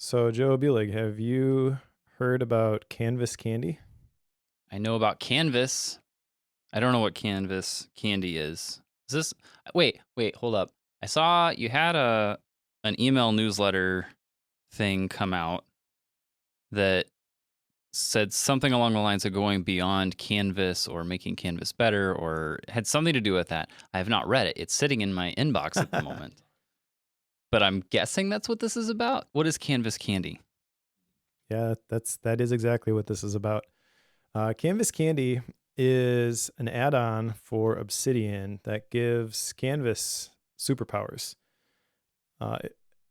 So, Joe Bulig, have you heard about Canvas Candy? I know about Canvas. I don't know what Canvas candy is. Is this wait, hold up. I saw you had an email newsletter thing come out that said something along the lines of going beyond Canvas or making Canvas better or had something to do with that. I have not read it. It's sitting in my inbox at the moment. But I'm guessing that's what this is about. What is Canvas candy? Yeah, that is exactly what this is about. Canvas Candy is an add-on for Obsidian that gives Canvas superpowers. Uh,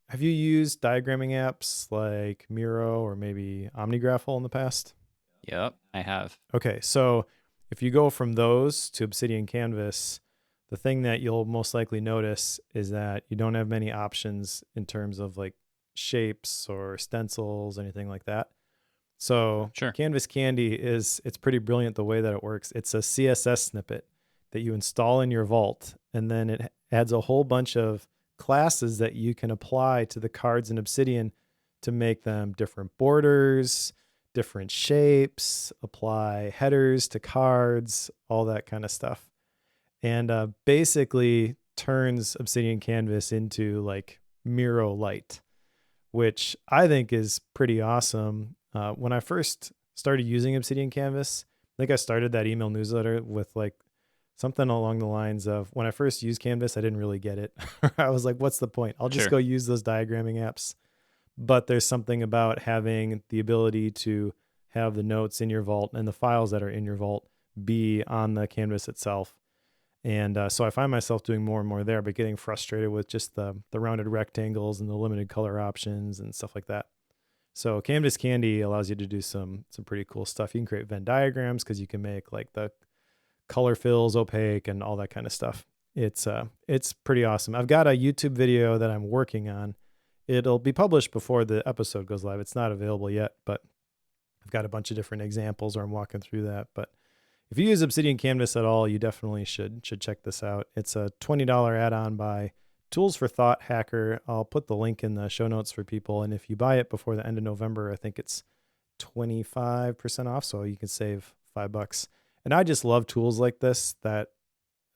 have you used diagramming apps like Miro or maybe OmniGraffle in the past? Yep, I have. Okay, so if you go from those to Obsidian Canvas, the thing that you'll most likely notice is that you don't have many options in terms of like shapes or stencils, anything like that. So Sure. Canvas Candy it's pretty brilliant the way that it works. It's a CSS snippet that you install in your vault, and then it adds a whole bunch of classes that you can apply to the cards in Obsidian to make them different borders, different shapes, apply headers to cards, all that kind of stuff. And basically turns Obsidian Canvas into like Miro Light, which I think is pretty awesome. When I first started using Obsidian Canvas, I think I started that email newsletter with like something along the lines of when I first used Canvas, I didn't really get it. I was like, what's the point? I'll just Sure. go use those diagramming apps. But there's something about having the ability to have the notes in your vault and the files that are in your vault be on the canvas itself. And so I find myself doing more and more there, but getting frustrated with just the rounded rectangles and the limited color options and stuff like that. So Canvas Candy allows you to do some pretty cool stuff. You can create Venn diagrams because you can make like the color fills opaque and all that kind of stuff. It's pretty awesome. I've got a YouTube video that I'm working on. It'll be published before the episode goes live. It's not available yet, but I've got a bunch of different examples where I'm walking through that. But if you use Obsidian Canvas at all, you definitely should check this out. It's a $20 add-on by Tools for Thought Hacker. I'll put the link in the show notes for people. And if you buy it before the end of November, I think it's 25% off. So you can save $5. And I just love tools like this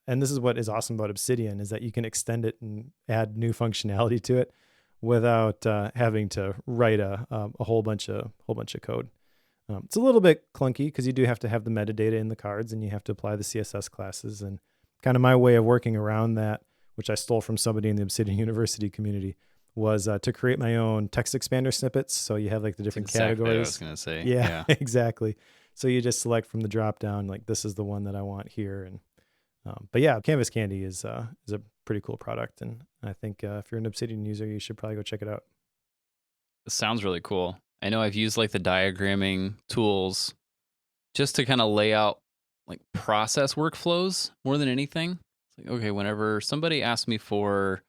and this is what is awesome about Obsidian is that you can extend it and add new functionality to it without having to write a whole bunch of code. It's a little bit clunky because you do have to have the metadata in the cards and you have to apply the CSS classes. And kind of my way of working around that, which I stole from somebody in the Obsidian University community, was to create my own text expander snippets. So you have like the That's different exactly what I was categories. going to say. Yeah, Yeah. exactly. So you just select from the drop down, like this is the one that I want here. And but yeah, Canvas Candy is a pretty cool product. And I think if you're an Obsidian user, you should probably go check it out. It sounds really cool. I know I've used like the diagramming tools just to kind of lay out like process workflows more than anything. It's like, okay, whenever somebody asks me for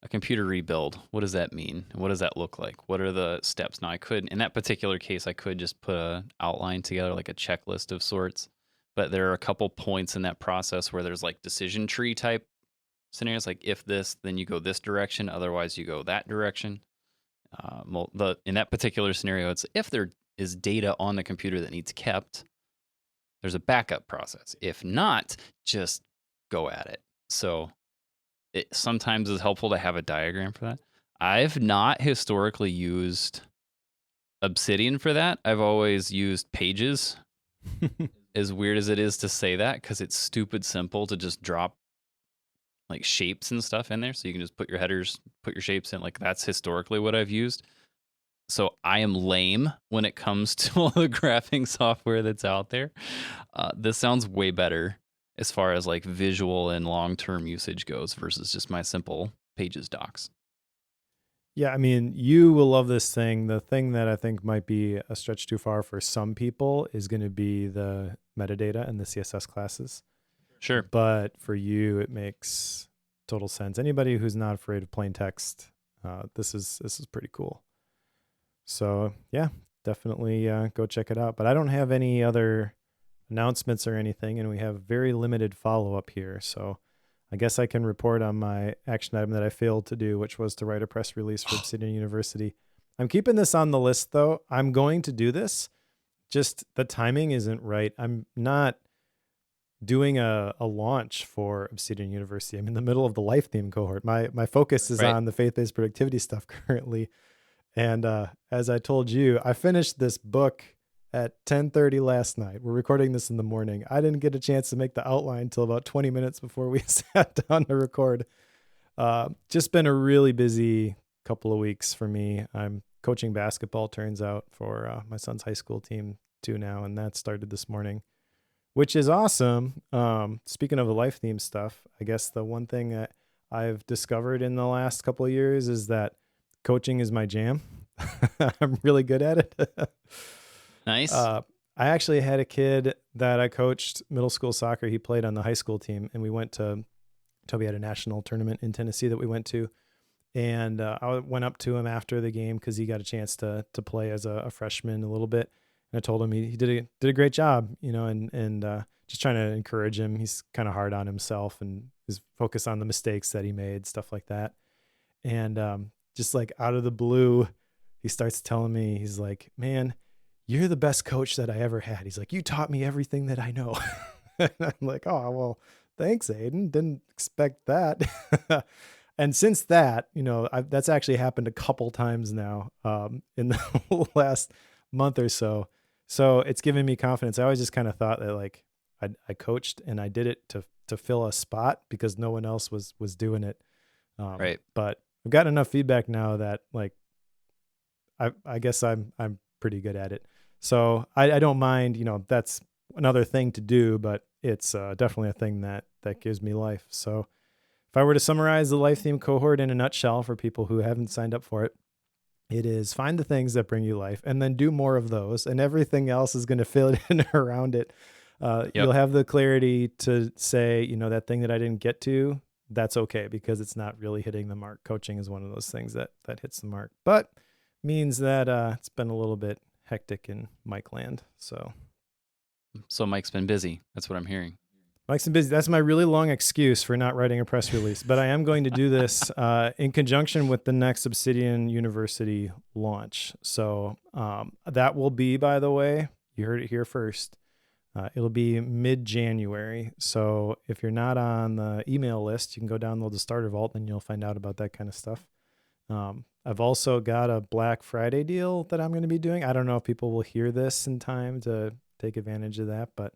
a computer rebuild, what does that mean? What does that look like? What are the steps? Now I could, in that particular case, I could just put an outline together, like a checklist of sorts. But there are a couple points in that process where there's like decision tree type scenarios, like if this, then you go this direction. Otherwise, you go that direction. In that particular scenario, it's if there is data on the computer that needs kept, there's a backup process. If not, just go at it. So it sometimes is helpful to have a diagram for that. I've not historically used Obsidian for that. I've always used Pages, as weird as it is to say that, because it's stupid simple to just drop like shapes and stuff in there. So you can just put your headers, put your shapes in. Like that's historically what I've used. So I am lame when it comes to all the graphing software that's out there. This sounds way better as far as like visual and long-term usage goes versus just my simple Pages docs. Yeah, I mean, you will love this thing. The thing that I think might be a stretch too far for some people is going to be the metadata and the CSS classes. Sure. But for you, it makes total sense. Anybody who's not afraid of plain text, this is pretty cool. So yeah, definitely go check it out. But I don't have any other announcements or anything, and we have very limited follow up here. So I guess I can report on my action item that I failed to do, which was to write a press release for Obsidian University. I'm keeping this on the list though. I'm going to do this. Just the timing isn't right. I'm not doing a launch for Obsidian University. I'm in the middle of the life theme cohort. My focus is Right. on the faith-based productivity stuff currently. And as I told you, I finished this book at 10:30 last night. We're recording this in the morning. I didn't get a chance to make the outline until about 20 minutes before we sat down to record. Just been a really busy couple of weeks for me. I'm coaching basketball, turns out, for my son's high school team too now, and that started this morning, which is awesome. Speaking of the life theme stuff, I guess the one thing that I've discovered in the last couple of years is that coaching is my jam. I'm really good at it. Nice. I actually had a kid that I coached middle school soccer. He played on the high school team, and we had a national tournament in Tennessee that we went to. And I went up to him after the game because he got a chance to play as a freshman a little bit. And I told him he did a great job, and just trying to encourage him. He's kind of hard on himself and is focused on the mistakes that he made, stuff like that. And just like out of the blue, he starts telling me, he's like, "Man, you're the best coach that I ever had." He's like, "You taught me everything that I know." And I'm like, "Oh, well, thanks, Aiden. Didn't expect that." And since that, that's actually happened a couple times now in the last month or so. So it's given me confidence. I always just kind of thought that like I coached and I did it to fill a spot because no one else was doing it. Right. But I've gotten enough feedback now that like I guess I'm pretty good at it. So I don't mind. That's another thing to do, but it's definitely a thing that gives me life. So if I were to summarize the life theme cohort in a nutshell for people who haven't signed up for it, it is find the things that bring you life and then do more of those, and everything else is going to fill in around it. You'll have the clarity to say, that thing that I didn't get to, that's okay because it's not really hitting the mark. Coaching is one of those things that hits the mark, but means that it's been a little bit hectic in Mike land. So Mike's been busy. That's what I'm hearing. Mike's been busy. That's my really long excuse for not writing a press release, but I am going to do this in conjunction with the next Obsidian University launch. So that will be, by the way, you heard it here first. It'll be mid-January. So if you're not on the email list, you can go download the starter vault and you'll find out about that kind of stuff. I've also got a Black Friday deal that I'm going to be doing. I don't know if people will hear this in time to take advantage of that, but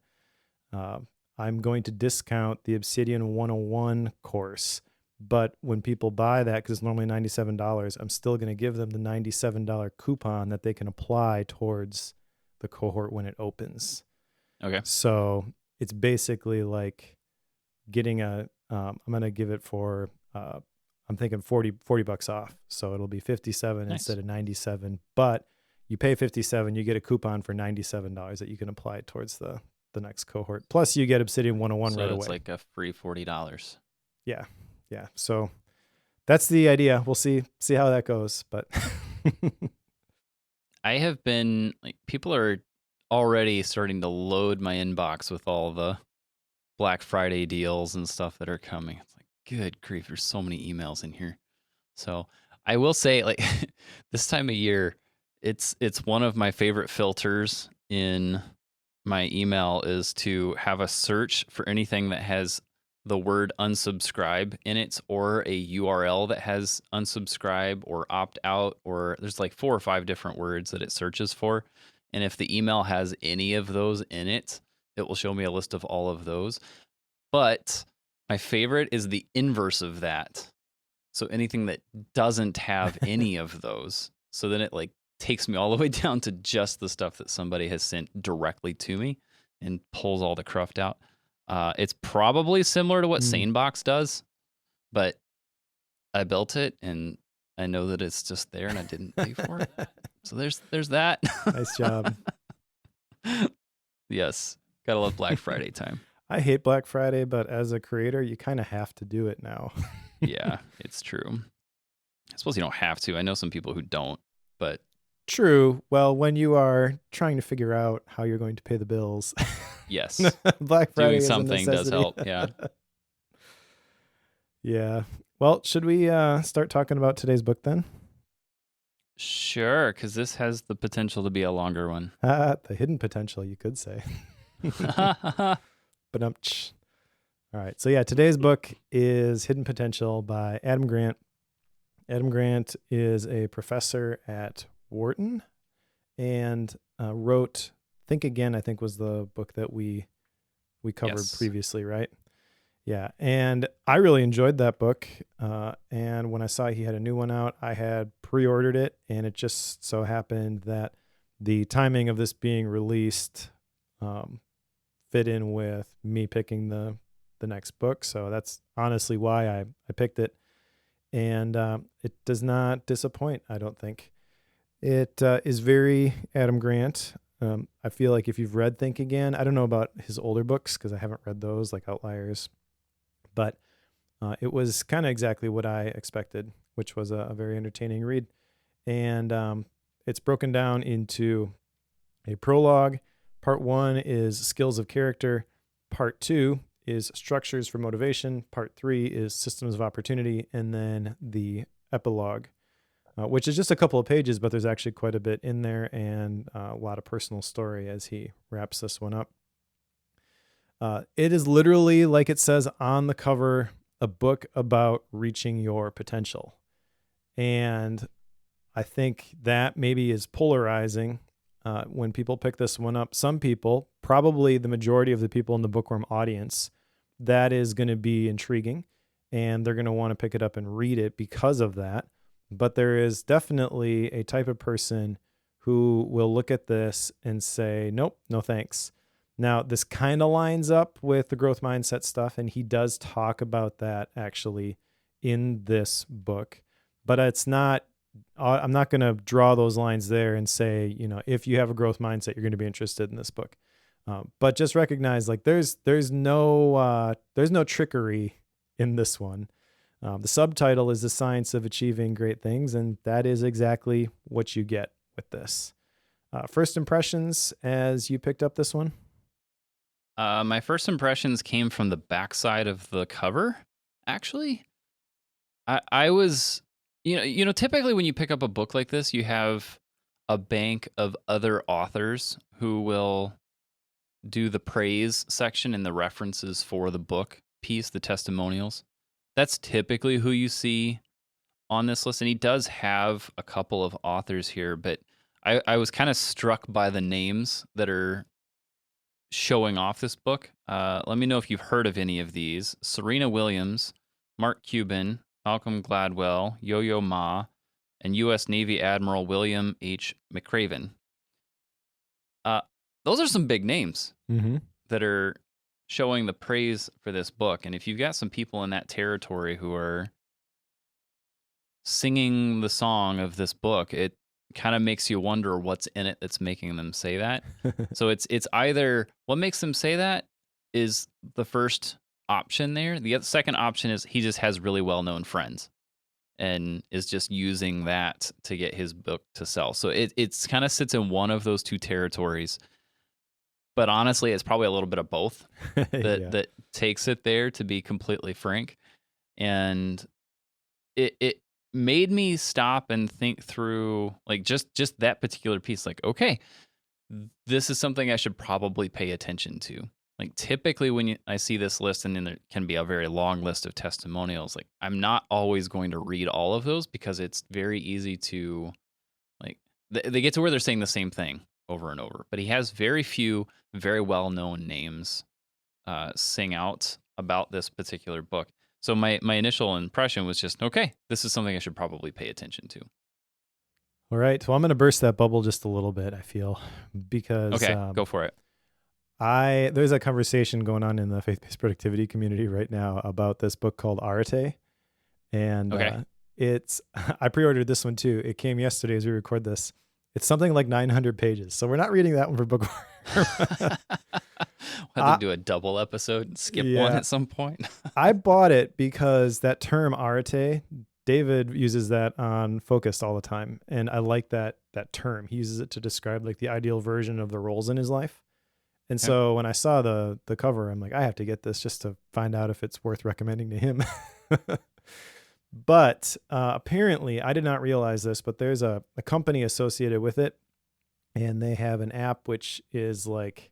I'm going to discount the Obsidian 101 course. But when people buy that, because it's normally $97, I'm still going to give them the $97 coupon that they can apply towards the cohort when it opens. Okay. So it's basically like getting I'm going to give it for, I'm thinking $40 off. So it'll be 57 Nice. instead of 97, but you pay 57, you get a coupon for $97 that you can apply towards the next cohort. Plus you get Obsidian 101 right away. So it's like a free $40. Yeah. Yeah. So that's the idea. We'll see how that goes, but I have been like, people are already starting to load my inbox with all the Black Friday deals and stuff that are coming. It's like, good grief, there's so many emails in here. So I will say, like, this time of year, it's one of my favorite filters in my email is to have a search for anything that has the word unsubscribe in it or a URL that has unsubscribe or opt out, or there's like 4 or 5 different words that it searches for. And if the email has any of those in it, it will show me a list of all of those. But my favorite is the inverse of that. So anything that doesn't have any of those. So then it like takes me all the way down to just the stuff that somebody has sent directly to me and pulls all the cruft out. It's probably similar to what SaneBox does, but I built it and I know that it's just there and I didn't pay for it. So there's that. Nice job. Yes. Gotta love Black Friday time. I hate Black Friday, but as a creator, you kind of have to do it now. Yeah, it's true. I suppose you don't have to. I know some people who don't, but true. Well, when you are trying to figure out how you're going to pay the bills. Yes. Black Friday doing something does help. Yeah. Yeah. Well, should we start talking about today's book then? Sure, because this has the potential to be a longer one. The hidden potential, you could say. But all right. So yeah, today's book is Hidden Potential by Adam Grant. Adam Grant is a professor at Wharton and wrote Think Again, I think was the book that we covered Yes. previously, right? Yeah. And I really enjoyed that book. And when I saw he had a new one out, I had pre-ordered it. And it just so happened that the timing of this being released fit in with me picking the next book. So that's honestly why I picked it. And it does not disappoint, I don't think. It is very Adam Grant. I feel like if you've read Think Again, I don't know about his older books because I haven't read those, like Outliers, but it was kind of exactly what I expected, which was a very entertaining read. And it's broken down into a prologue. Part 1 is skills of character. Part 2 is structures for motivation. Part 3 is systems of opportunity. And then the epilogue, which is just a couple of pages, but there's actually quite a bit in there and a lot of personal story as he wraps this one up. It is literally, like it says on the cover, a book about reaching your potential. And I think that maybe is polarizing when people pick this one up. Some people, probably the majority of the people in the bookworm audience, that is going to be intriguing and they're going to want to pick it up and read it because of that. But there is definitely a type of person who will look at this and say, nope, no thanks. Now, this kind of lines up with the growth mindset stuff, and he does talk about that actually in this book. But it's not, I'm not going to draw those lines there and say, if you have a growth mindset, you're going to be interested in this book. But just recognize, like, there's no trickery in this one. The subtitle is The Science of Achieving Great Things, and that is exactly what you get with this. First impressions as you picked up this one? My first impressions came from the backside of the cover, actually. I was, typically when you pick up a book like this, you have a bank of other authors who will do the praise section and the references for the book piece, the testimonials. That's typically who you see on this list. And he does have a couple of authors here, but I was kind of struck by the names that are showing off this book. Let me know if you've heard of any of these. Serena Williams, Mark Cuban, Malcolm Gladwell, Yo-Yo Ma, and U.S. Navy Admiral William H. McRaven. Those are some big names that are showing the praise for this book. And if you've got some people in that territory who are singing the song of this book, it kind of makes you wonder what's in it that's making them say that. So it's either what makes them say that is the first option there. The second option is he just has really well-known friends and is just using that to get his book to sell. So it's kind of sits in one of those two territories. But honestly, it's probably a little bit of both that takes it there, to be completely frank. And it made me stop and think through, like, just that particular piece. Like, okay, this is something I should probably pay attention to. Like, typically when I see this list, and then there can be a very long list of testimonials, like, I'm not always going to read all of those because it's very easy to, like, they get to where they're saying the same thing over and over. But he has very few very well-known names sing out about this particular book. So my initial impression was just, okay, this is something I should probably pay attention to. All right. Well, I'm going to burst that bubble just a little bit, I feel, because go for it. There's a conversation going on in the faith-based productivity community right now about this book called Arete. And I pre-ordered this one too. It came yesterday as we record this. It's something like 900 pages. So we're not reading that one for bookworm. We'll have to do a double episode and skip one at some point. I bought it because that term arete, David uses that on Focused all the time. And I like that term. He uses it to describe, like, the ideal version of the roles in his life. And so when I saw the cover, I'm like, I have to get this just to find out if it's worth recommending to him. But apparently, I did not realize this, but there's a company associated with it, and they have an app which is like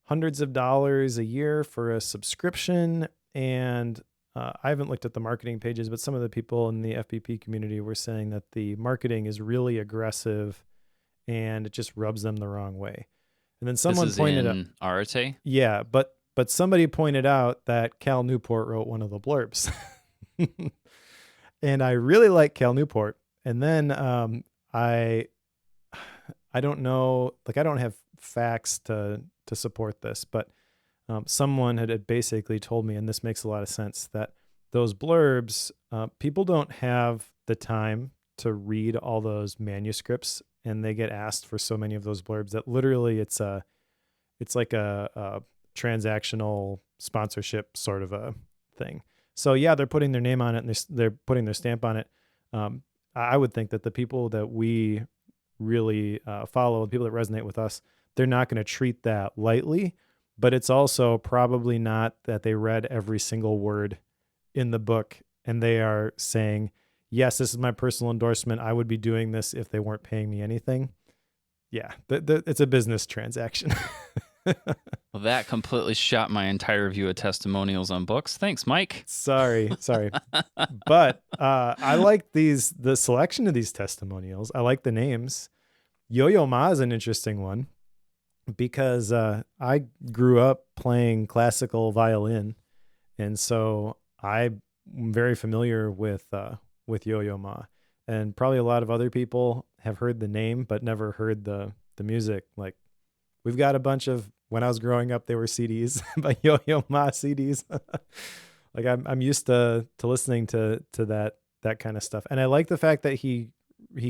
hundreds of dollars a year for a subscription. And I haven't looked at the marketing pages, but some of the people in the FPP community were saying that the marketing is really aggressive and it just rubs them the wrong way. And then This someone is pointed out, in Arate. yeah, but somebody pointed out that Cal Newport wrote one of the blurbs. And I really like Cal Newport. And then I don't know, like I don't have facts to support this, but someone had basically told me, and this makes a lot of sense, that those blurbs, people don't have the time to read all those manuscripts, and they get asked for so many of those blurbs that literally it's like a transactional sponsorship sort of a thing. So yeah, they're putting their name on it and they're putting their stamp on it. I would think that the people that we really follow, the people that resonate with us, they're not going to treat that lightly. But it's also probably not that they read every single word in the book and they are saying, yes, this is my personal endorsement. I would be doing this if they weren't paying me anything. Yeah, it's a business transaction. Well, that completely shot my entire view of testimonials on books. Thanks, Mike. Sorry. But I like the selection of these testimonials. I like the names. Yo-Yo Ma is an interesting one because I grew up playing classical violin, and so I'm very familiar with Yo-Yo Ma. And probably a lot of other people have heard the name but never heard the music. Like we've got a bunch of, when I was growing up, they were CDs, by Yo-Yo Ma CDs. Like I'm used to listening to that kind of stuff. And I like the fact that he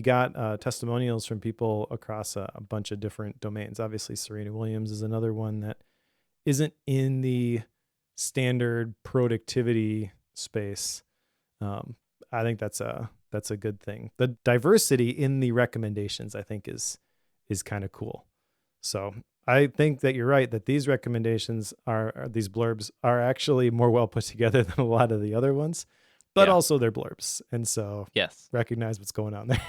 got testimonials from people across a bunch of different domains. Obviously, Serena Williams is another one that isn't in the standard productivity space. I think that's a good thing. The diversity in the recommendations, I think, is kind of cool. So I think that you're right that these recommendations these blurbs are actually more well put together than a lot of the other ones, but also they're blurbs. And so yes, recognize what's going on there.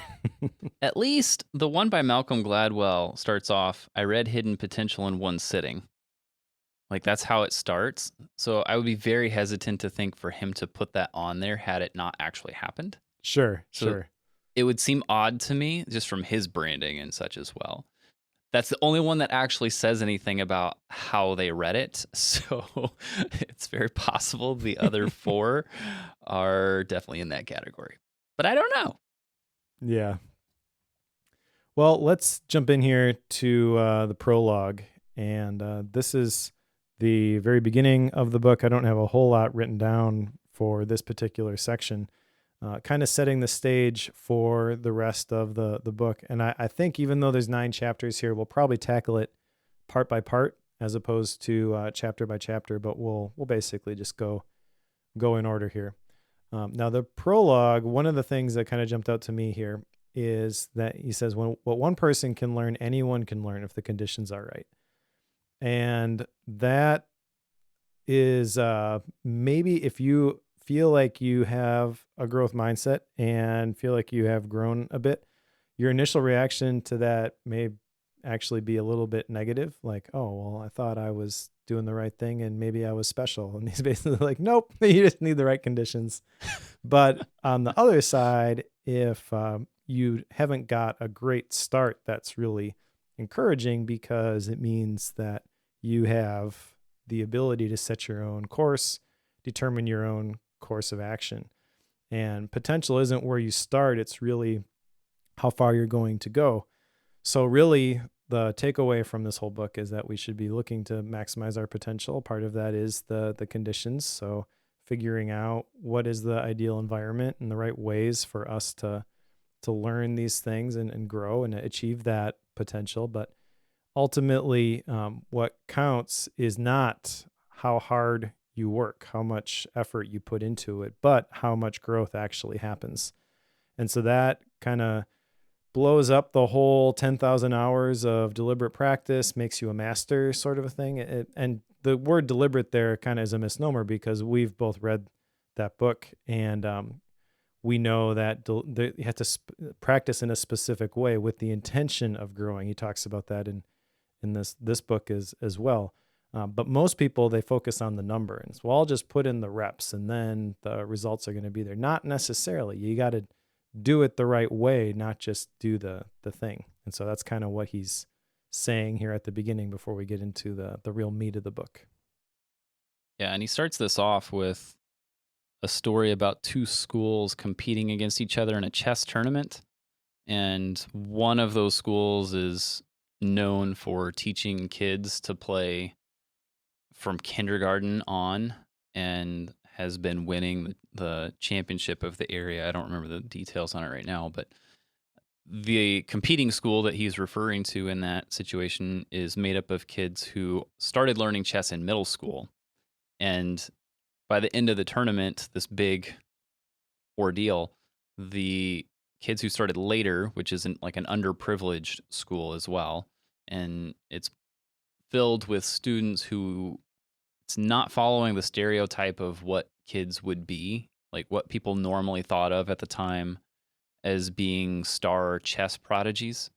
At least the one by Malcolm Gladwell starts off, I read Hidden Potential in one sitting. Like that's how it starts. So I would be very hesitant to think for him to put that on there had it not actually happened. Sure. It would seem odd to me just from his branding and such as well. That's the only one that actually says anything about how they read it. So it's very possible the other four are definitely in that category. But I don't know. Yeah. Well, let's jump in here to the prologue. And this is the very beginning of the book. I don't have a whole lot written down for this particular section. Kind of setting the stage for the rest of the book. And I think even though there's 9 chapters here, we'll probably tackle it part by part as opposed to chapter by chapter, but we'll basically just go in order here. Now the prologue, one of the things that kind of jumped out to me here is that he says, what one person can learn, anyone can learn if the conditions are right. And that is maybe if you feel like you have a growth mindset and feel like you have grown a bit, your initial reaction to that may actually be a little bit negative. Like, oh, well, I thought I was doing the right thing and maybe I was special. And he's basically like, nope, you just need the right conditions. But on the other side, if you haven't got a great start, that's really encouraging because it means that you have the ability to set your own course, determine your own course of action. And potential isn't where you start, it's really how far you're going to go. So really the takeaway from this whole book is that we should be looking to maximize our potential. Part of that is the conditions. So figuring out what is the ideal environment and the right ways for us to learn these things and grow and achieve that potential. But ultimately, what counts is not how hard you work, how much effort you put into it, but how much growth actually happens. And so that kind of blows up the whole 10,000 hours of deliberate practice, makes you a master sort of a thing. And the word deliberate there kind of is a misnomer because we've both read that book. And we know that you have to practice in a specific way with the intention of growing. He talks about that in this book as well. But most people, they focus on the number, and so I'll just put in the reps and then the results are going to be there. Not necessarily. You got to do it the right way, not just do the thing. And so that's kind of what he's saying here at the beginning before we get into the real meat of the book. Yeah, and he starts this off with a story about two schools competing against each other in a chess tournament. And one of those schools is known for teaching kids to play from kindergarten on and has been winning the championship of the area. I don't remember the details on it right now, but the competing school that he's referring to in that situation is made up of kids who started learning chess in middle school. And by the end of the tournament, this big ordeal, the kids who started later, which is like an underprivileged school as well, and it's filled with students who it's not following the stereotype of what kids would be, like what people normally thought of at the time as being star chess prodigies.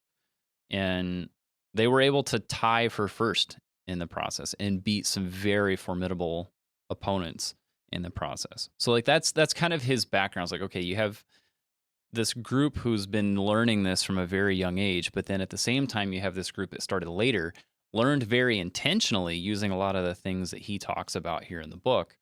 And they were able to tie for first in the process and beat some very formidable opponents in the process. So like that's kind of his background. It's like, okay, you have this group who's been learning this from a very young age, but then at the same time you have this group that started later, learned very intentionally using a lot of the things that he talks about here in the book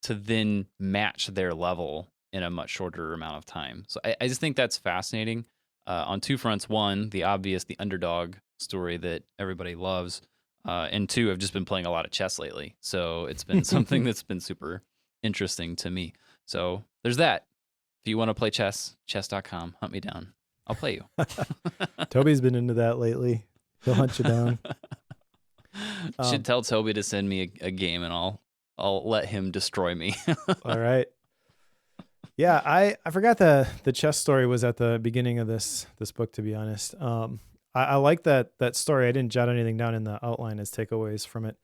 to then match their level in a much shorter amount of time. So I just think that's fascinating on two fronts. One, the obvious, the underdog story that everybody loves. And two, I've just been playing a lot of chess lately. So it's been something that's been super interesting to me. So there's that. If you want to play chess, chess.com, hunt me down. I'll play you. Toby's been into that lately. He'll hunt you down. Should tell Toby to send me a game and I'll let him destroy me. All right. Yeah, I forgot the chess story was at the beginning of this book, to be honest. I like that story. I didn't jot anything down in the outline as takeaways from it,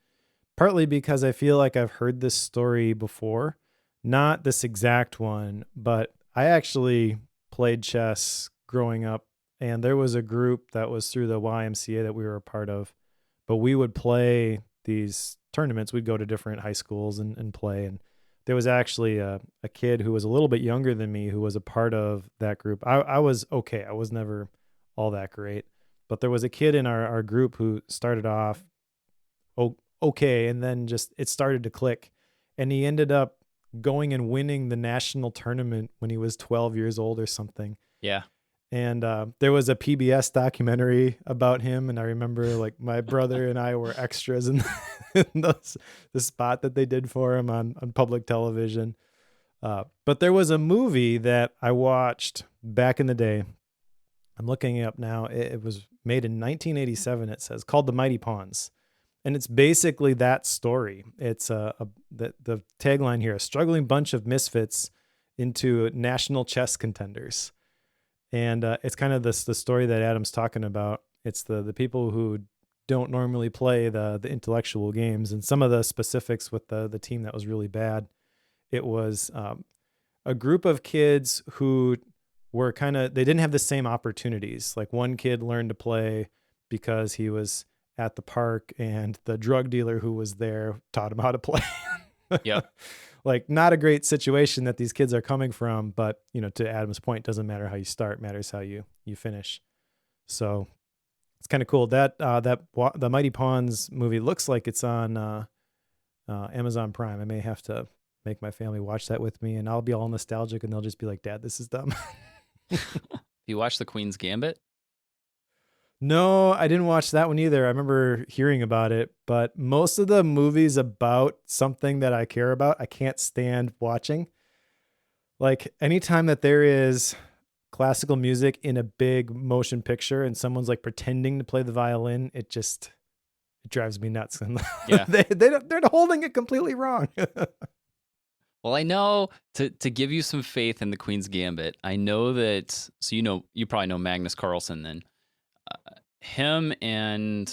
partly because I feel like I've heard this story before, not this exact one, but I actually played chess growing up, and there was a group that was through the YMCA that we were a part of, but we would play these tournaments. We'd go to different high schools and play, and there was actually a kid who was a little bit younger than me who was a part of that group. I was okay. I was never all that great, but there was a kid in our group who started off okay, and then just it started to click, and he ended up going and winning the national tournament when he was 12 years old or something. Yeah. And there was a PBS documentary about him, and I remember like my brother and I were extras in, the spot that they did for him on public television. But there was a movie that I watched back in the day. I'm looking it up now. It was made in 1987, it says, called The Mighty Pawns. And it's basically that story. It's the tagline here, a struggling bunch of misfits into national chess contenders. And it's kind of the story that Adam's talking about. It's the people who don't normally play the intellectual games. And some of the specifics with the team that was really bad. It was a group of kids who were they didn't have the same opportunities. Like one kid learned to play because he was at the park and the drug dealer who was there taught him how to play. Yeah. Like not a great situation that these kids are coming from, but to Adam's point, doesn't matter how you start, matters how you finish. So it's kind of cool that the Mighty Pawns movie looks like it's on Amazon Prime. I may have to make my family watch that with me, and I'll be all nostalgic, and they'll just be like, "Dad, this is dumb." You watch The Queen's Gambit? No, I didn't watch that one either. I remember hearing about it, but most of the movies about something that I care about, I can't stand watching. Like anytime that there is classical music in a big motion picture and someone's like pretending to play the violin, it drives me nuts. Yeah. they're holding it completely wrong. Well, I know to give you some faith in The Queen's Gambit, I know that, so you probably know Magnus Carlsen then. Him and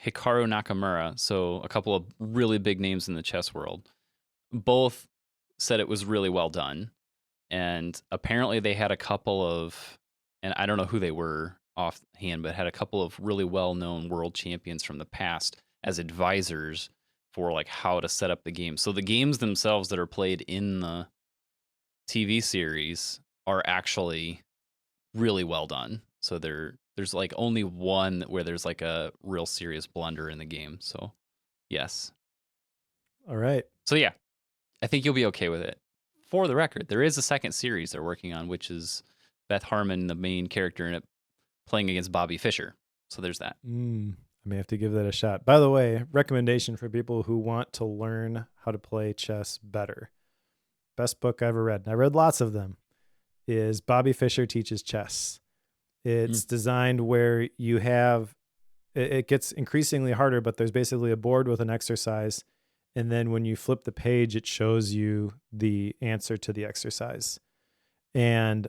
Hikaru Nakamura, so a couple of really big names in the chess world, both said it was really well done. And apparently they had a couple of, and I don't know who they were offhand, but had a couple of really well-known world champions from the past as advisors for like how to set up the game. So the games themselves that are played in the TV series are actually really well done. So there's like only one where there's like a real serious blunder in the game. So yes. All right. So yeah, I think you'll be okay with it. For the record, there is a second series they're working on, which is Beth Harmon, the main character in it, playing against Bobby Fischer. So there's that. I may have to give that a shot. By the way, recommendation for people who want to learn how to play chess better. Best book I ever read, and I read lots of them, is Bobby Fischer Teaches Chess. It's designed where you have, it gets increasingly harder, but there's basically a board with an exercise. And then when you flip the page, it shows you the answer to the exercise. And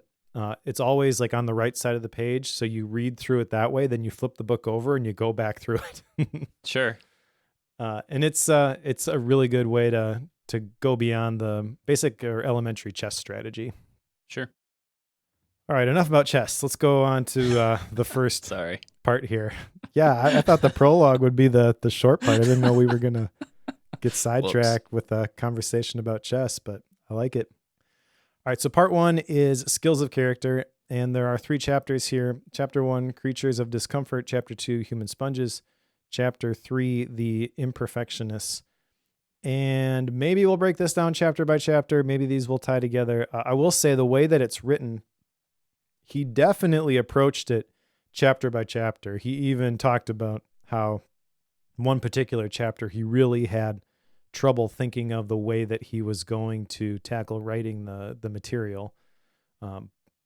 it's always like on the right side of the page. So you read through it that way, then you flip the book over and you go back through it. Sure. And it's a really good way to go beyond the basic or elementary chess strategy. Sure. All right, enough about chess. Let's go on to the first Sorry. part here. Yeah, I thought the prologue would be the short part. I didn't know we were going to get sidetracked with a conversation about chess, but I like it. All right, so part 1 is skills of character, and there are 3 chapters here. Chapter 1, creatures of discomfort. Chapter 2, human sponges. Chapter 3, the imperfectionists. And maybe we'll break this down chapter by chapter. Maybe these will tie together. I will say the way that it's written, he definitely approached it chapter by chapter. He even talked about how one particular chapter he really had trouble thinking of the way that he was going to tackle writing the material.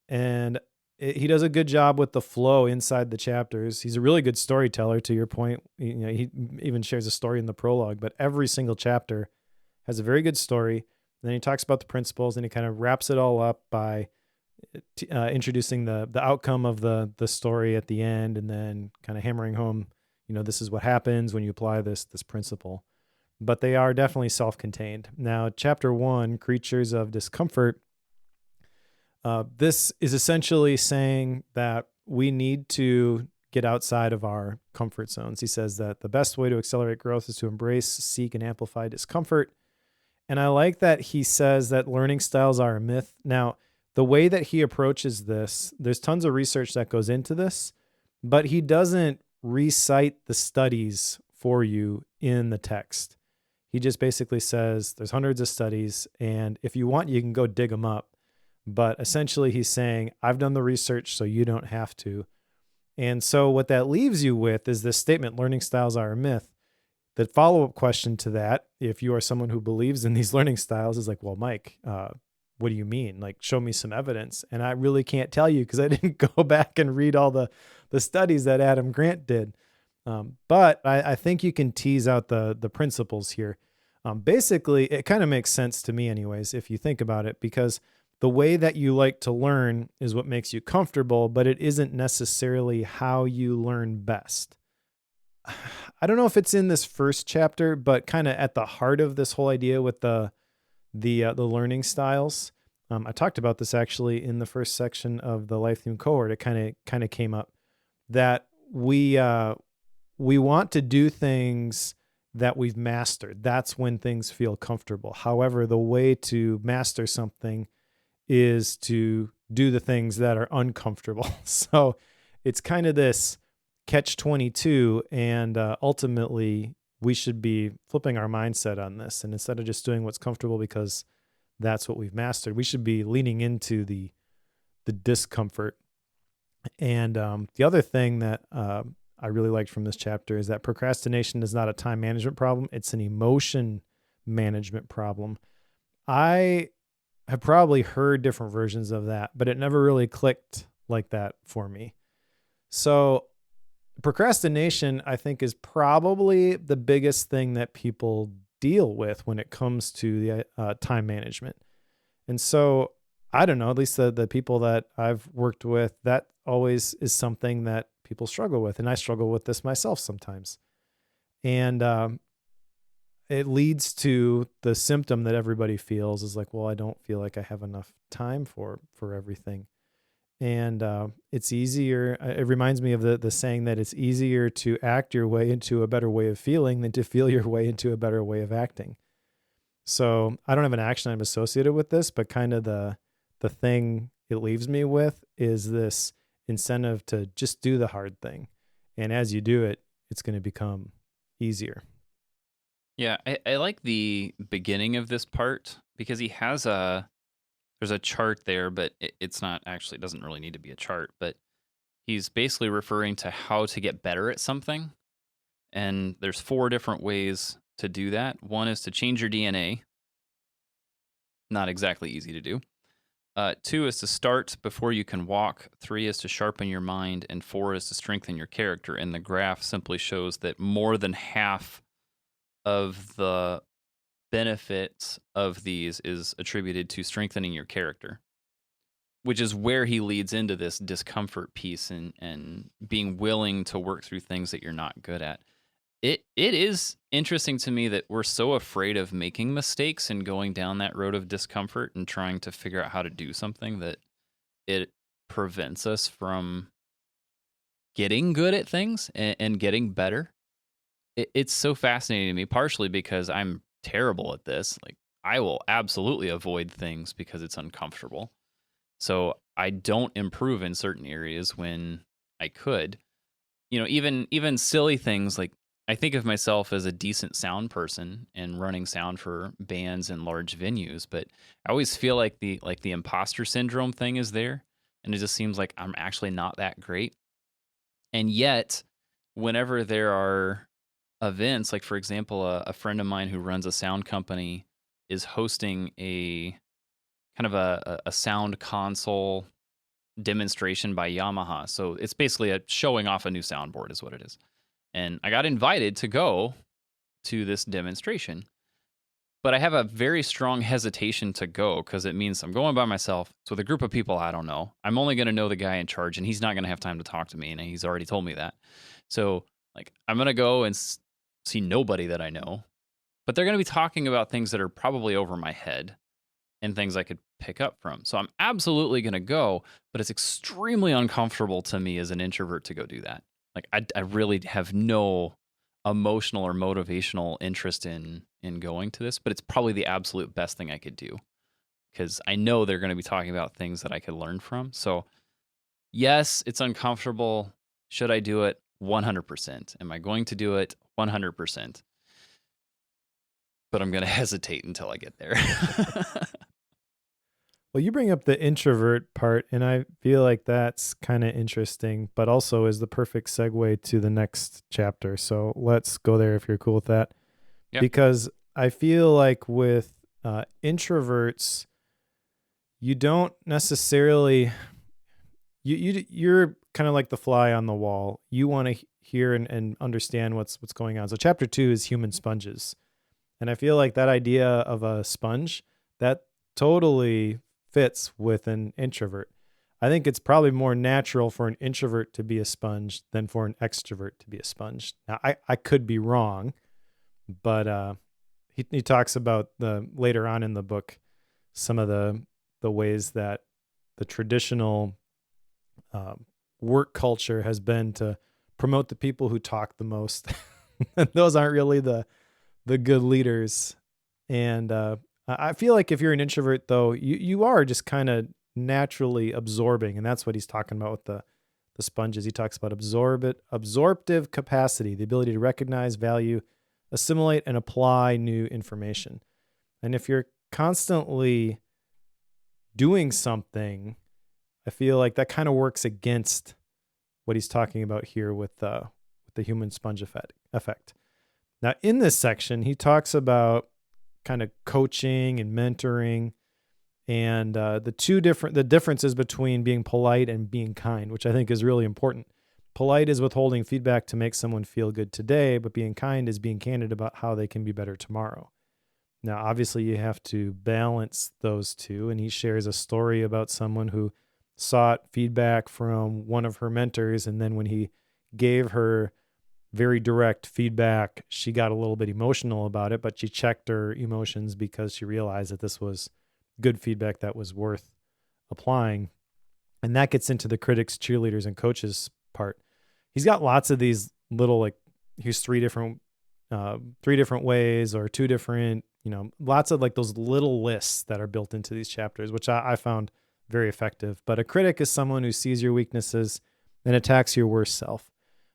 And he does a good job with the flow inside the chapters. He's a really good storyteller, to your point. He even shares a story in the prologue, but every single chapter has a very good story. And then he talks about the principles, and he kind of wraps it all up by introducing the outcome of the story at the end, and then kind of hammering home, this is what happens when you apply this principle. But they are definitely self-contained. Now, chapter 1, creatures of discomfort. This is essentially saying that we need to get outside of our comfort zones. He says that the best way to accelerate growth is to embrace, seek, and amplify discomfort. And I like that he says that learning styles are a myth. Now, the way that he approaches this, there's tons of research that goes into this, but he doesn't recite the studies for you in the text. He just basically says there's hundreds of studies, and if you want, you can go dig them up. But essentially he's saying, I've done the research, so you don't have to. And so what that leaves you with is this statement, learning styles are a myth. The follow-up question to that, if you are someone who believes in these learning styles, is like, well, Mike, what do you mean? Like, show me some evidence. And I really can't tell you because I didn't go back and read all the studies that Adam Grant did. But I think you can tease out the principles here. Basically, it kind of makes sense to me anyways, if you think about it, because the way that you like to learn is what makes you comfortable, but it isn't necessarily how you learn best. I don't know if it's in this first chapter, but kind of at the heart of this whole idea with the learning styles. I talked about this actually in the first section of the Life Theme cohort. It kind of came up that we want to do things that we've mastered. That's when things feel comfortable. However, the way to master something is to do the things that are uncomfortable. So it's kind of this catch-22, and ultimately we should be flipping our mindset on this. And instead of just doing what's comfortable because that's what we've mastered, we should be leaning into the discomfort. And the other thing that I really liked from this chapter is that procrastination is not a time management problem. It's an emotion management problem. I have probably heard different versions of that, but it never really clicked like that for me. So procrastination, I think, is probably the biggest thing that people deal with when it comes to the time management. And so I don't know, at least the people that I've worked with, that always is something that people struggle with. And I struggle with this myself sometimes. And it leads to the symptom that everybody feels is like, well, I don't feel like I have enough time for everything. And it's easier. It reminds me of the saying that it's easier to act your way into a better way of feeling than to feel your way into a better way of acting. So I don't have an action item associated with this, but kind of the thing it leaves me with is this incentive to just do the hard thing. And as you do it, it's going to become easier. Yeah, I like the beginning of this part because he has there's a chart there, but it's not actually, it doesn't really need to be a chart, but he's basically referring to how to get better at something. And there's 4 different ways to do that. One is to change your DNA. Not exactly easy to do. 2 is to start before you can walk. 3 is to sharpen your mind. And 4 is to strengthen your character. And the graph simply shows that more than half of the benefits of these is attributed to strengthening your character, which is where he leads into this discomfort piece and being willing to work through things that you're not good at. It is interesting to me that we're so afraid of making mistakes and going down that road of discomfort and trying to figure out how to do something that it prevents us from getting good at things and getting better. It's so fascinating to me, partially because I'm terrible at this. Like, I will absolutely avoid things because it's uncomfortable. So I don't improve in certain areas when I could. Even silly things like, I think of myself as a decent sound person and running sound for bands and large venues, but I always feel like the imposter syndrome thing is there, and it just seems like I'm actually not that great. And yet, whenever there are events, like for example, a friend of mine who runs a sound company is hosting a kind of a sound console demonstration by Yamaha. So it's basically a showing off a new soundboard is what it is. And I got invited to go to this demonstration, but I have a very strong hesitation to go because it means I'm going by myself. It's with a group of people I don't know. I'm only going to know the guy in charge, and he's not going to have time to talk to me, and he's already told me that. So, like, I'm going to go and see nobody that I know, but they're going to be talking about things that are probably over my head and things I could pick up from. So I'm absolutely going to go, but it's extremely uncomfortable to me as an introvert to go do that. Like, I really have no emotional or motivational interest in going to this, but it's probably the absolute best thing I could do because I know they're going to be talking about things that I could learn from. So yes, it's uncomfortable. Should I do it? 100%. Am I going to do it? 100%. But I'm going to hesitate until I get there. Well, you bring up the introvert part, and I feel like that's kind of interesting, but also is the perfect segue to the next chapter. So let's go there if you're cool with that. Yeah. Because I feel like with introverts, you don't necessarily you're kind of like the fly on the wall. You want to hear and understand what's going on. So chapter 2 is human sponges, and I feel like that idea of a sponge that totally fits with an introvert. I think it's probably more natural for an introvert to be a sponge than for an extrovert to be a sponge. Now, I could be wrong, but he talks about the later on in the book some of the ways that the traditional work culture has been to promote the people who talk the most. And those aren't really the good leaders. And I feel like if you're an introvert, though, you are just kind of naturally absorbing, and that's what he's talking about with the sponges. He talks about absorptive capacity, the ability to recognize, value, assimilate, and apply new information. And if you're constantly doing something, I feel like that kind of works against what he's talking about here with the human sponge effect. Now, in this section, he talks about kind of coaching and mentoring, and the differences between being polite and being kind, which I think is really important. Polite is withholding feedback to make someone feel good today, but being kind is being candid about how they can be better tomorrow. Now, obviously, you have to balance those two, and he shares a story about someone who sought feedback from one of her mentors, and then when he gave her very direct feedback. She got a little bit emotional about it, but she checked her emotions because she realized that this was good feedback that was worth applying. And that gets into the critics, cheerleaders, and coaches part. He's got lots of these little, like, here's three different ways, or two different, lots of like those little lists that are built into these chapters, which I found very effective. But a critic is someone who sees your weaknesses and attacks your worst self.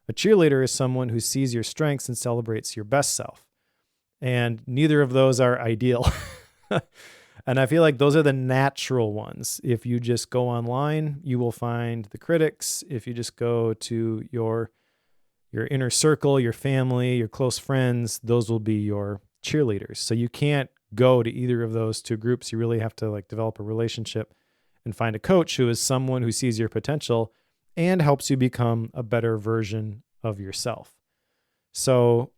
A cheerleader is someone who sees your strengths and celebrates your best self. And neither of those are ideal. And I feel like those are the natural ones. If you just go online, you will find the critics. If you just go to your inner circle, your family, your close friends, those will be your cheerleaders. So you can't go to either of those two groups. You really have to like develop a relationship and find a coach who is someone who sees your potential and helps you become a better version of yourself. So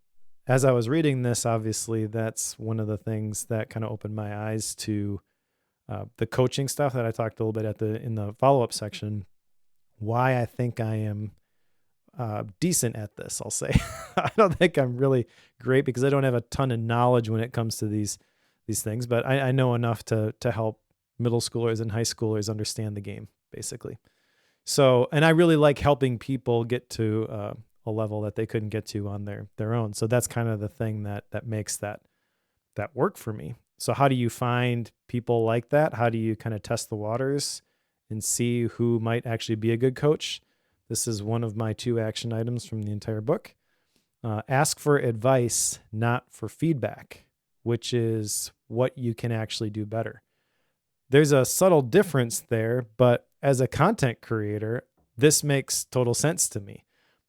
as I was reading this, obviously, that's one of the things that kind of opened my eyes to the coaching stuff that I talked a little bit in the follow-up section, why I think I am decent at this, I'll say. I don't think I'm really great because I don't have a ton of knowledge when it comes to these things, but I know enough to help middle schoolers and high schoolers understand the game, basically. So, and I really like helping people get to a level that they couldn't get to on their own. So that's kind of the thing that makes that work for me. So how do you find people like that? How do you kind of test the waters and see who might actually be a good coach? This is one of my 2 action items from the entire book. Ask for advice, not for feedback, which is what you can actually do better. There's a subtle difference there, but as a content creator, this makes total sense to me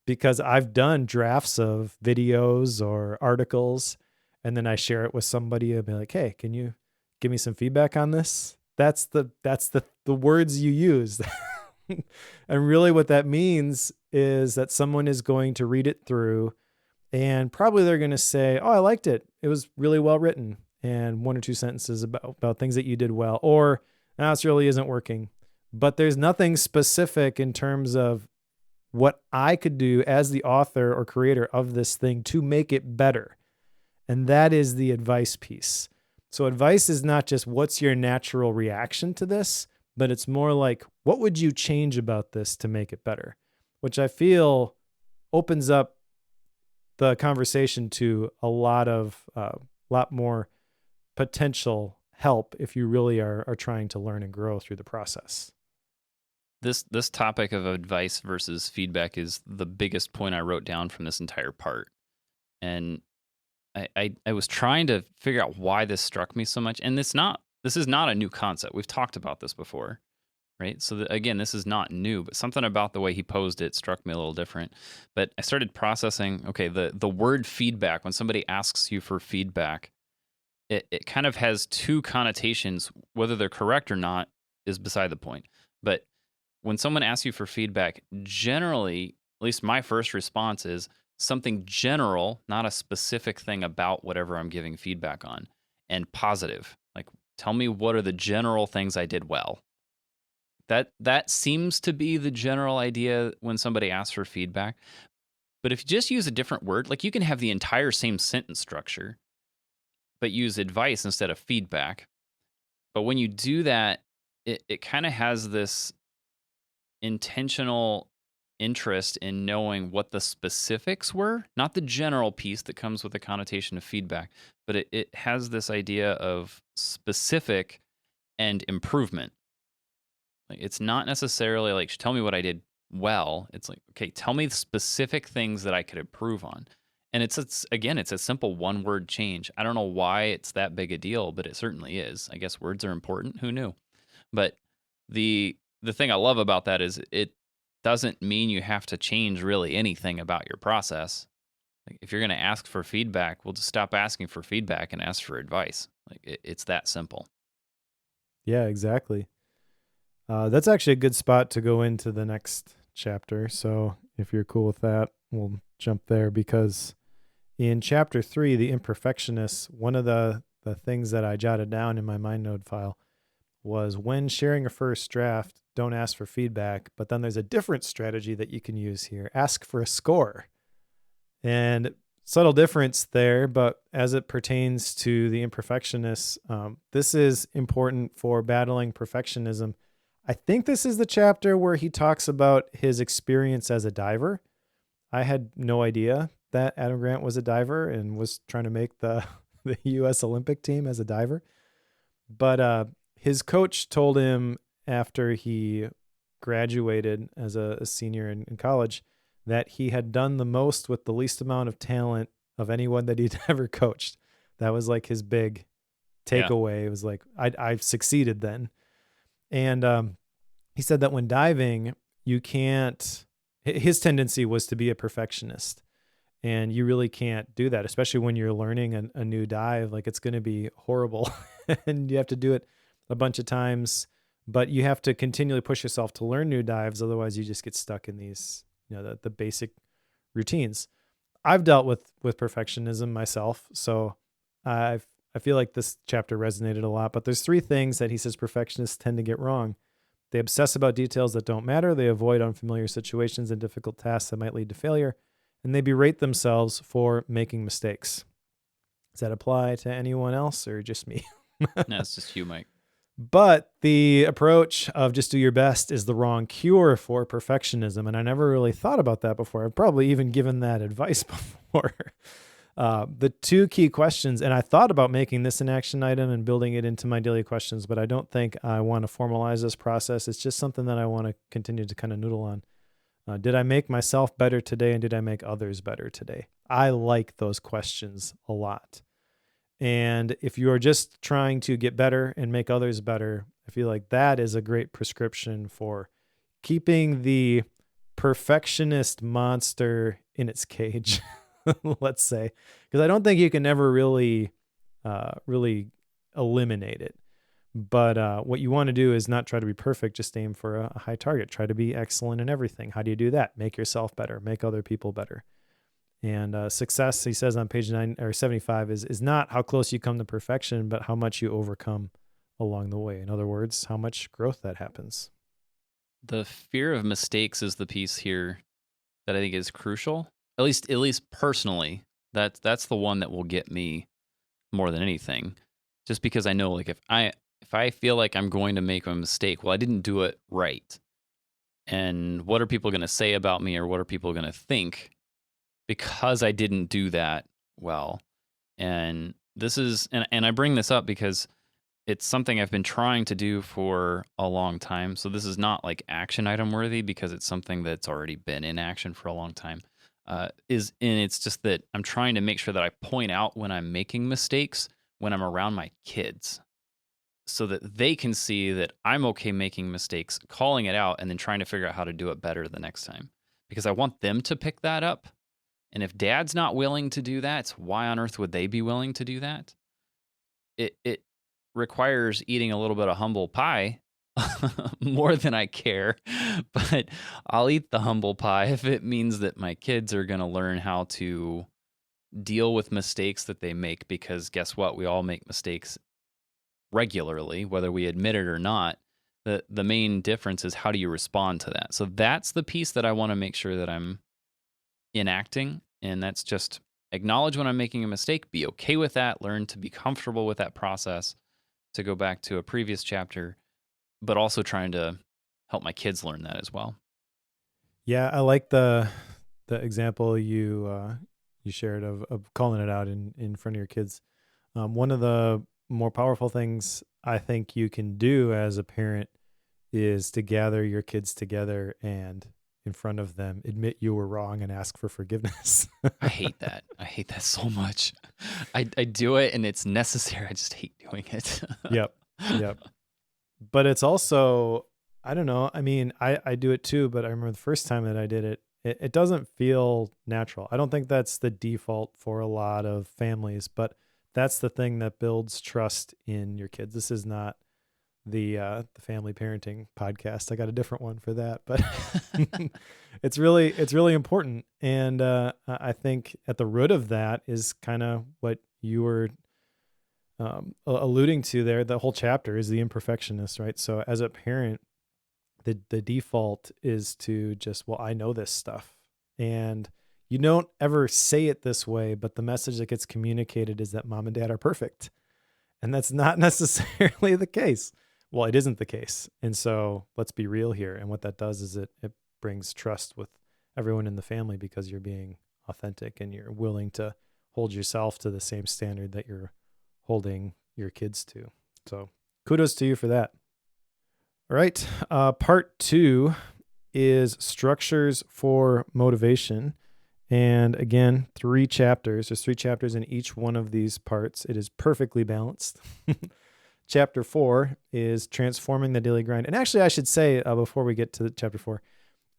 because I've done drafts of videos or articles, and then I share it with somebody and be like, hey, can you give me some feedback on this? That's the words you use. And really what that means is that someone is going to read it through and probably they're going to say, oh, I liked it. It was really well written. And 1 or 2 sentences about things that you did well, or no, this really isn't working. But there's nothing specific in terms of what I could do as the author or creator of this thing to make it better. And that is the advice piece. So advice is not just what's your natural reaction to this, but it's more like, what would you change about this to make it better? Which I feel opens up the conversation to a lot more potential help if you really are trying to learn and grow through the process. This topic of advice versus feedback is the biggest point I wrote down from this entire part. And I was trying to figure out why this struck me so much. And this is not a new concept. We've talked about this before, right? So again, this is not new, but something about the way he posed it struck me a little different. But I started processing, okay, the word feedback, when somebody asks you for feedback, it kind of has 2 connotations. Whether they're correct or not is beside the point. But when someone asks you for feedback, generally, at least my first response is something general, not a specific thing about whatever I'm giving feedback on, and positive. Like, tell me what are the general things I did well. That seems to be the general idea when somebody asks for feedback. But if you just use a different word, like you can have the entire same sentence structure, but use advice instead of feedback. But when you do that, it kind of has this intentional interest in knowing what the specifics were, not the general piece that comes with the connotation of feedback, but it has this idea of specific and improvement. Like, it's not necessarily like, tell me what I did well. It's like, okay, tell me the specific things that I could improve on. And it's a simple 1-word change. I don't know why it's that big a deal, but it certainly is. I guess words are important. Who knew? But the thing I love about that is it doesn't mean you have to change really anything about your process. Like, if you're going to ask for feedback, we'll just stop asking for feedback and ask for advice. Like, it's that simple. Yeah, exactly. That's actually a good spot to go into the next chapter. So if you're cool with that, we'll jump there, because in chapter 3, the imperfectionists, one of the things that I jotted down in my MindNode file was, when sharing a first draft, don't ask for feedback, but then there's a different strategy that you can use here. Ask for a score. And subtle difference there, but as it pertains to the imperfectionists, this is important for battling perfectionism. I think this is the chapter where he talks about his experience as a diver. I had no idea that Adam Grant was a diver and was trying to make the U.S. Olympic team as a diver. But his coach told him after he graduated as a senior in college that he had done the most with the least amount of talent of anyone that he'd ever coached. That was like his big takeaway. It was like, I've succeeded then. And he said that when diving, you can't, his tendency was to be a perfectionist. And you really can't do that, especially when you're learning a new dive. Like, it's going to be horrible and you have to do it a bunch of times, but you have to continually push yourself to learn new dives. Otherwise you just get stuck in these, the basic routines. I've dealt with perfectionism myself. So I feel like this chapter resonated a lot, but there's 3 things that he says perfectionists tend to get wrong. They obsess about details that don't matter. They avoid unfamiliar situations and difficult tasks that might lead to failure. And they berate themselves for making mistakes. Does that apply to anyone else or just me? No, it's just you, Mike. But the approach of just do your best is the wrong cure for perfectionism. And I never really thought about that before. I've probably even given that advice before. The 2 key questions, and I thought about making this an action item and building it into my daily questions, but I don't think I want to formalize this process. It's just something that I want to continue to kind of noodle on. Did I make myself better today, and did I make others better today? I like those questions a lot. And if you are just trying to get better and make others better, I feel like that is a great prescription for keeping the perfectionist monster in its cage, let's say, because I don't think you can ever really eliminate it. But what you want to do is not try to be perfect, just aim for a high target. Try to be excellent in everything. How do you do that? Make yourself better, make other people better. And success, he says on page 9 or 75, is not how close you come to perfection, but how much you overcome along the way. In other words, how much growth that happens. The fear of mistakes is the piece here that I think is crucial. At least personally, that's the one that will get me more than anything. Just because I know, like, if I feel like I'm going to make a mistake, well, I didn't do it right. And what are people going to say about me, or what are people going to think because I didn't do that well? And this is, and I bring this up because it's something I've been trying to do for a long time. So this is not like action item worthy because it's something that's already been in action for a long time. And it's just that I'm trying to make sure that I point out when I'm making mistakes when I'm around my kids, so that they can see that I'm okay making mistakes, calling it out, and then trying to figure out how to do it better the next time. Because I want them to pick that up. And if dad's not willing to do that, why on earth would they be willing to do that? It requires eating a little bit of humble pie more than I care. But I'll eat the humble pie if it means that my kids are going to learn how to deal with mistakes that they make. Because guess what? We all make mistakes regularly, whether we admit it or not. The main difference is how do you respond to that? So that's the piece that I want to make sure that I'm enacting, and that's just acknowledge when I'm making a mistake, be okay with that, learn to be comfortable with that process, to go back to a previous chapter, but also trying to help my kids learn that as well. Yeah, I like the example you shared of calling it out in front of your kids. One of the more powerful things I think you can do as a parent is to gather your kids together and in front of them admit you were wrong and ask for forgiveness. I hate that. I hate that so much. I do it and it's necessary. I just hate doing it. Yep. But it's also, I don't know. I mean, I do it too, but I remember the first time that I did it, it doesn't feel natural. I don't think that's the default for a lot of families, but that's the thing that builds trust in your kids. This is not the family parenting podcast. I got a different one for that, but it's really important. And I think at the root of that is kind of what you were alluding to there. The whole chapter is the imperfectionist, right? So as a parent, the default is to just, well, I know this stuff, and You don't ever say it this way, but the message that gets communicated is that mom and dad are perfect. And that's not necessarily the case. Well, it isn't the case. And so let's be real here. And what that does is it brings trust with everyone in the family because you're being authentic and you're willing to hold yourself to the same standard that you're holding your kids to. So kudos to you for that. All right. Part 2 is structures for motivation. And again, 3 chapters. There's 3 chapters in each one of these parts. It is perfectly balanced. Chapter 4 is transforming the daily grind. And actually, I should say before we get to chapter 4,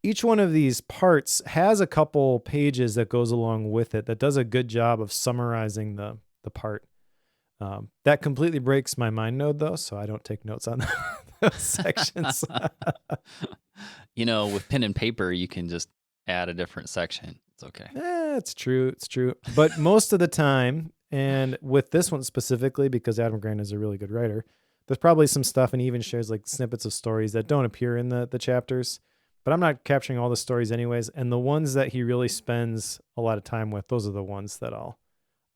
each one of these parts has a couple pages that goes along with it that does a good job of summarizing the part. That completely breaks my mind node, though, so I don't take notes on those sections. With pen and paper, you can just add a different section. It's okay. It's true. It's true. But most of the time, and with this one specifically, because Adam Grant is a really good writer, there's probably some stuff, and he even shares like snippets of stories that don't appear in the chapters. But I'm not capturing all the stories anyways. And the ones that he really spends a lot of time with, those are the ones that I'll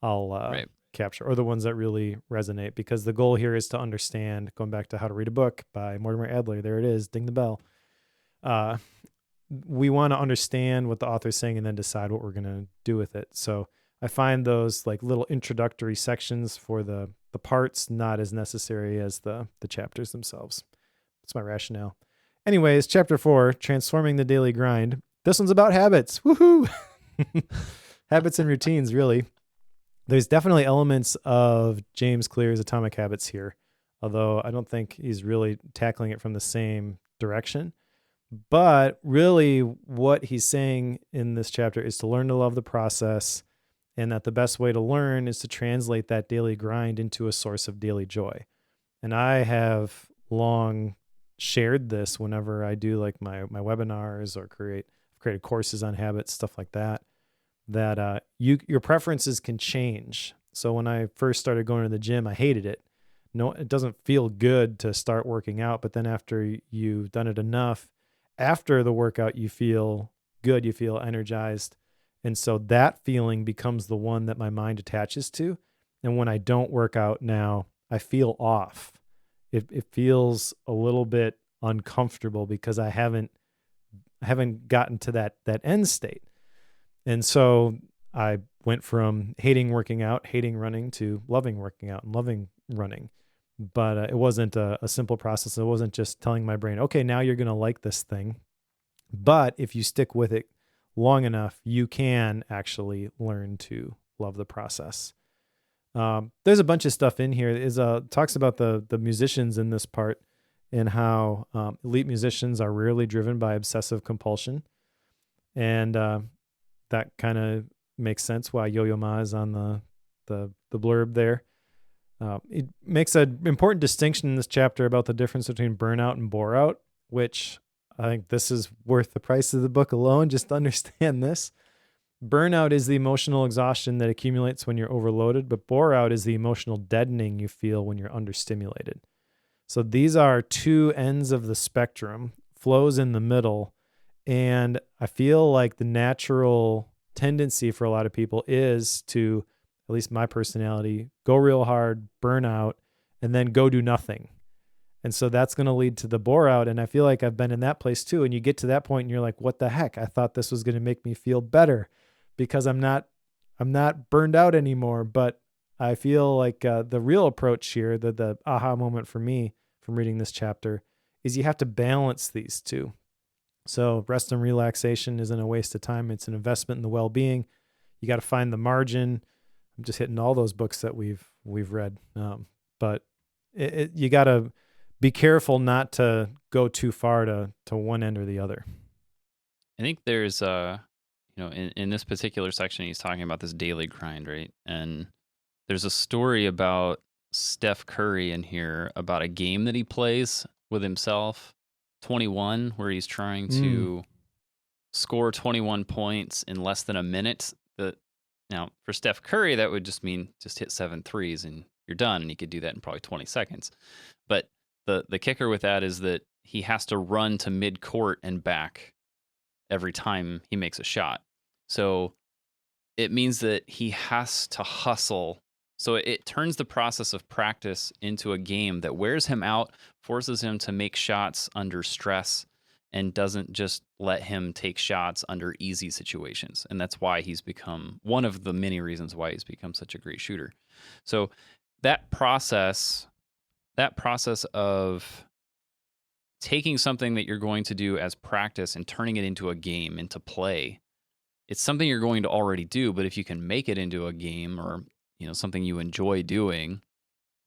Right. capture, or the ones that really resonate, because the goal here is to understand, going back to How to Read a Book by Mortimer Adler. There it is. Ding the bell. We want to understand what the author's saying and then decide what we're going to do with it. So I find those like little introductory sections for the parts not as necessary as the chapters themselves. That's my rationale. Anyways, chapter 4, transforming the daily grind. This one's about habits. Woohoo! Habits and routines, really. There's definitely elements of James Clear's Atomic Habits here, although I don't think he's really tackling it from the same direction. But really what he's saying in this chapter is to learn to love the process, and that the best way to learn is to translate that daily grind into a source of daily joy. And I have long shared this whenever I do like my webinars or created courses on habits, stuff like that, that your preferences can change. So when I first started going to the gym, I hated it. No, it doesn't feel good to start working out, but then after you've done it enough, after the workout, you feel good, you feel energized. And so that feeling becomes the one that my mind attaches to. And when I don't work out now, I feel off. It feels a little bit uncomfortable because I haven't gotten to that end state. And so I went from hating working out, hating running, to loving working out and loving running. But it wasn't a simple process. It wasn't just telling my brain, okay, now you're going to like this thing. But if you stick with it long enough, you can actually learn to love the process. There's a bunch of stuff in here. Talks about the musicians in this part, and how elite musicians are rarely driven by obsessive compulsion. And that kind of makes sense why Yo-Yo Ma is on the blurb there. It makes an important distinction in this chapter about the difference between burnout and bore-out, which I think this is worth the price of the book alone, just to understand this. Burnout is the emotional exhaustion that accumulates when you're overloaded, but bore-out is the emotional deadening you feel when you're understimulated. So these are two ends of the spectrum, flows in the middle, and I feel like the natural tendency for a lot of people is to, at least my personality, go real hard, burn out, and then go do nothing. And so that's going to lead to the bore out. And I feel like I've been in that place too. And you get to that point and you're like, what the heck? I thought this was going to make me feel better because I'm not burned out anymore. But I feel like the real approach here, the aha moment for me from reading this chapter, is you have to balance these two. So rest and relaxation isn't a waste of time. It's an investment in the well-being. You got to find the margin. I'm just hitting all those books that we've read. But you got to be careful not to go too far to one end or the other. I think there's in this particular section, he's talking about this daily grind, right? And there's a story about Steph Curry in here about a game that he plays with himself, 21, where he's trying to score 21 points in less than a minute. Now, for Steph Curry, that would just mean just hit 7 threes and you're done, and he could do that in probably 20 seconds. But the kicker with that is that he has to run to mid-court and back every time he makes a shot. So it means that he has to hustle. So it turns the process of practice into a game that wears him out, forces him to make shots under stress, and doesn't just let him take shots under easy situations. And that's why he's become one of the many reasons why he's become such a great shooter. So that process of taking something that you're going to do as practice and turning it into a game, into play, it's something you're going to already do, but if you can make it into a game or, something you enjoy doing,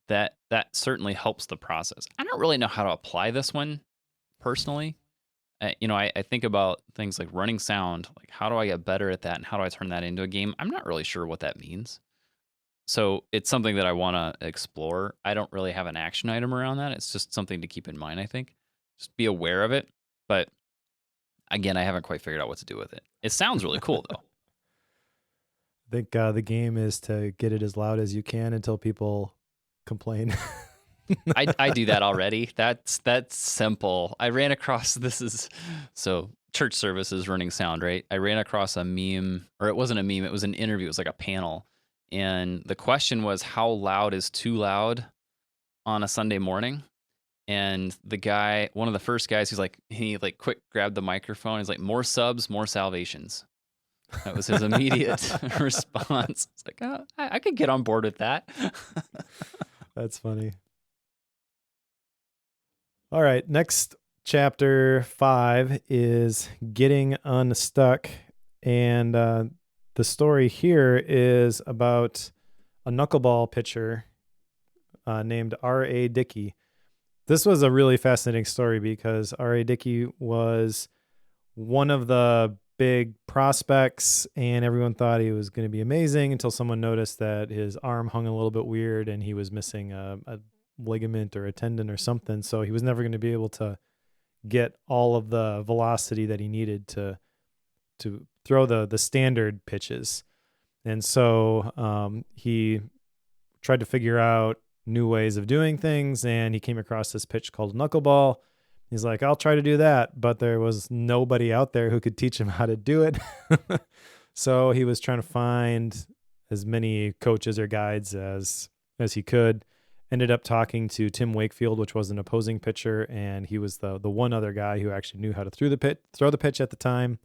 that certainly helps the process. I don't really know how to apply this one personally. I think about things like running sound, like how do I get better at that and how do I turn that into a game? I'm not really sure what that means. So it's something that I want to explore. I don't really have an action item around that. It's just something to keep in mind, I think. Just be aware of it. But again, I haven't quite figured out what to do with it. It sounds really cool, though. I think the game is to get it as loud as you can until people complain. I do that already. That's simple. I ran across so church services running sound, right? I ran across a meme, or it wasn't a meme, it was an interview. It was like a panel. And the question was, how loud is too loud on a Sunday morning? And the guy, one of the first guys, he quick grabbed the microphone. He's like, more subs, more salvations. That was his immediate response. It's like, oh, I could get on board with that. That's funny. All right, next chapter 5 is getting unstuck. And the story here is about a knuckleball pitcher named R.A. Dickey. This was a really fascinating story because R.A. Dickey was one of the big prospects, and everyone thought he was going to be amazing until someone noticed that his arm hung a little bit weird and he was missing a ligament or a tendon or something. So he was never going to be able to get all of the velocity that he needed to throw the standard pitches. And so he tried to figure out new ways of doing things, and he came across this pitch called knuckleball. He's like, I'll try to do that, but there was nobody out there who could teach him how to do it. So he was trying to find as many coaches or guides as he could. Ended up talking to Tim Wakefield, which was an opposing pitcher, and he was the one other guy who actually knew how to throw the pitch at the time.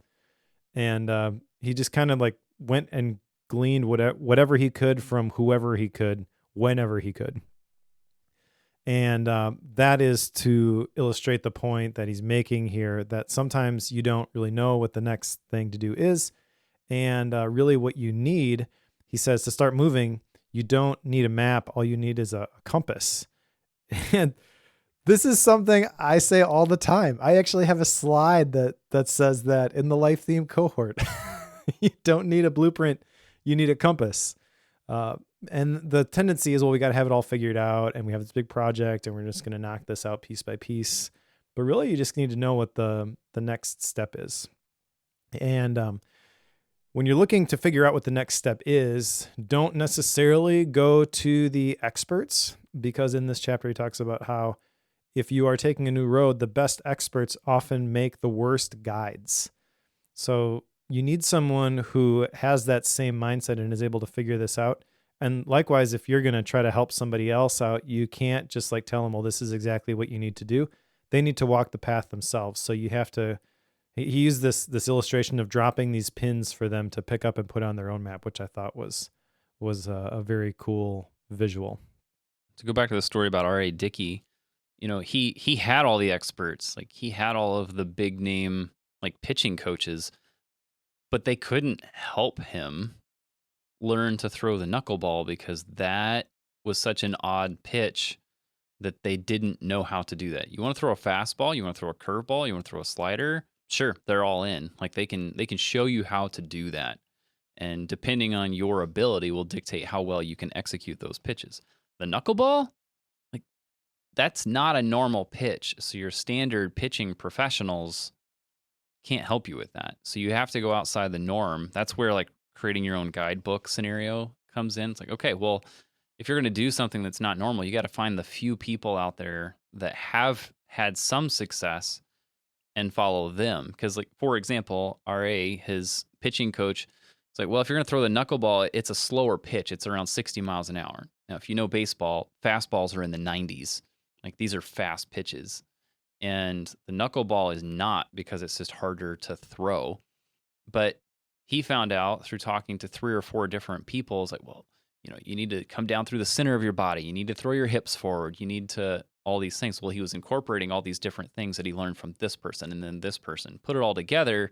And he just kind of like went and gleaned whatever he could from whoever he could, whenever he could. And that is to illustrate the point that he's making here, that sometimes you don't really know what the next thing to do is. And really what you need, he says, to start moving, you don't need a map. All you need is a compass. And this is something I say all the time. I actually have a slide that says that in the life theme cohort. You don't need a blueprint. You need a compass. And the tendency is, well, we got to have it all figured out, and we have this big project, and we're just going to knock this out piece by piece. But really, you just need to know what the next step is. And when you're looking to figure out what the next step is, don't necessarily go to the experts, because in this chapter, he talks about how if you are taking a new road, the best experts often make the worst guides. So you need someone who has that same mindset and is able to figure this out. And likewise, if you're going to try to help somebody else out, you can't just like tell them, well, this is exactly what you need to do. They need to walk the path themselves. So you have to, he used this illustration of dropping these pins for them to pick up and put on their own map, which I thought was a very cool visual. To go back to the story about R.A. Dickey, he had all the experts, like he had all of the big name, like pitching coaches, but they couldn't help him learn to throw the knuckleball because that was such an odd pitch that they didn't know how to do that. You want to throw a fastball, you want to throw a curveball, you want to throw a slider, sure, they're all in. Like they can show you how to do that. And depending on your ability will dictate how well you can execute those pitches. The knuckleball, like that's not a normal pitch. So your standard pitching professionals can't help you with that. So you have to go outside the norm. That's where like creating your own guidebook scenario comes in. It's like, okay, well, if you're going to do something that's not normal, you got to find the few people out there that have had some success and follow them. Because like, for example, RA, his pitching coach, It's like, well, if you're going to throw the knuckleball, it's a slower pitch. It's around 60 miles an hour. Now, if you know baseball, fastballs are in the 90s. Like these are fast pitches. And the knuckleball is not, because it's just harder to throw. But he found out through talking to 3 or 4 different people, it's like, well, you need to come down through the center of your body. You need to throw your hips forward. You need to all these things. Well, he was incorporating all these different things that he learned from this person and then this person, put it all together.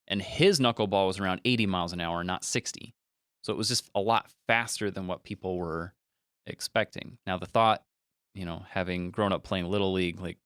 And his knuckleball was around 80 miles an hour, not 60. So it was just a lot faster than what people were expecting. Now, the thought, having grown up playing Little League, like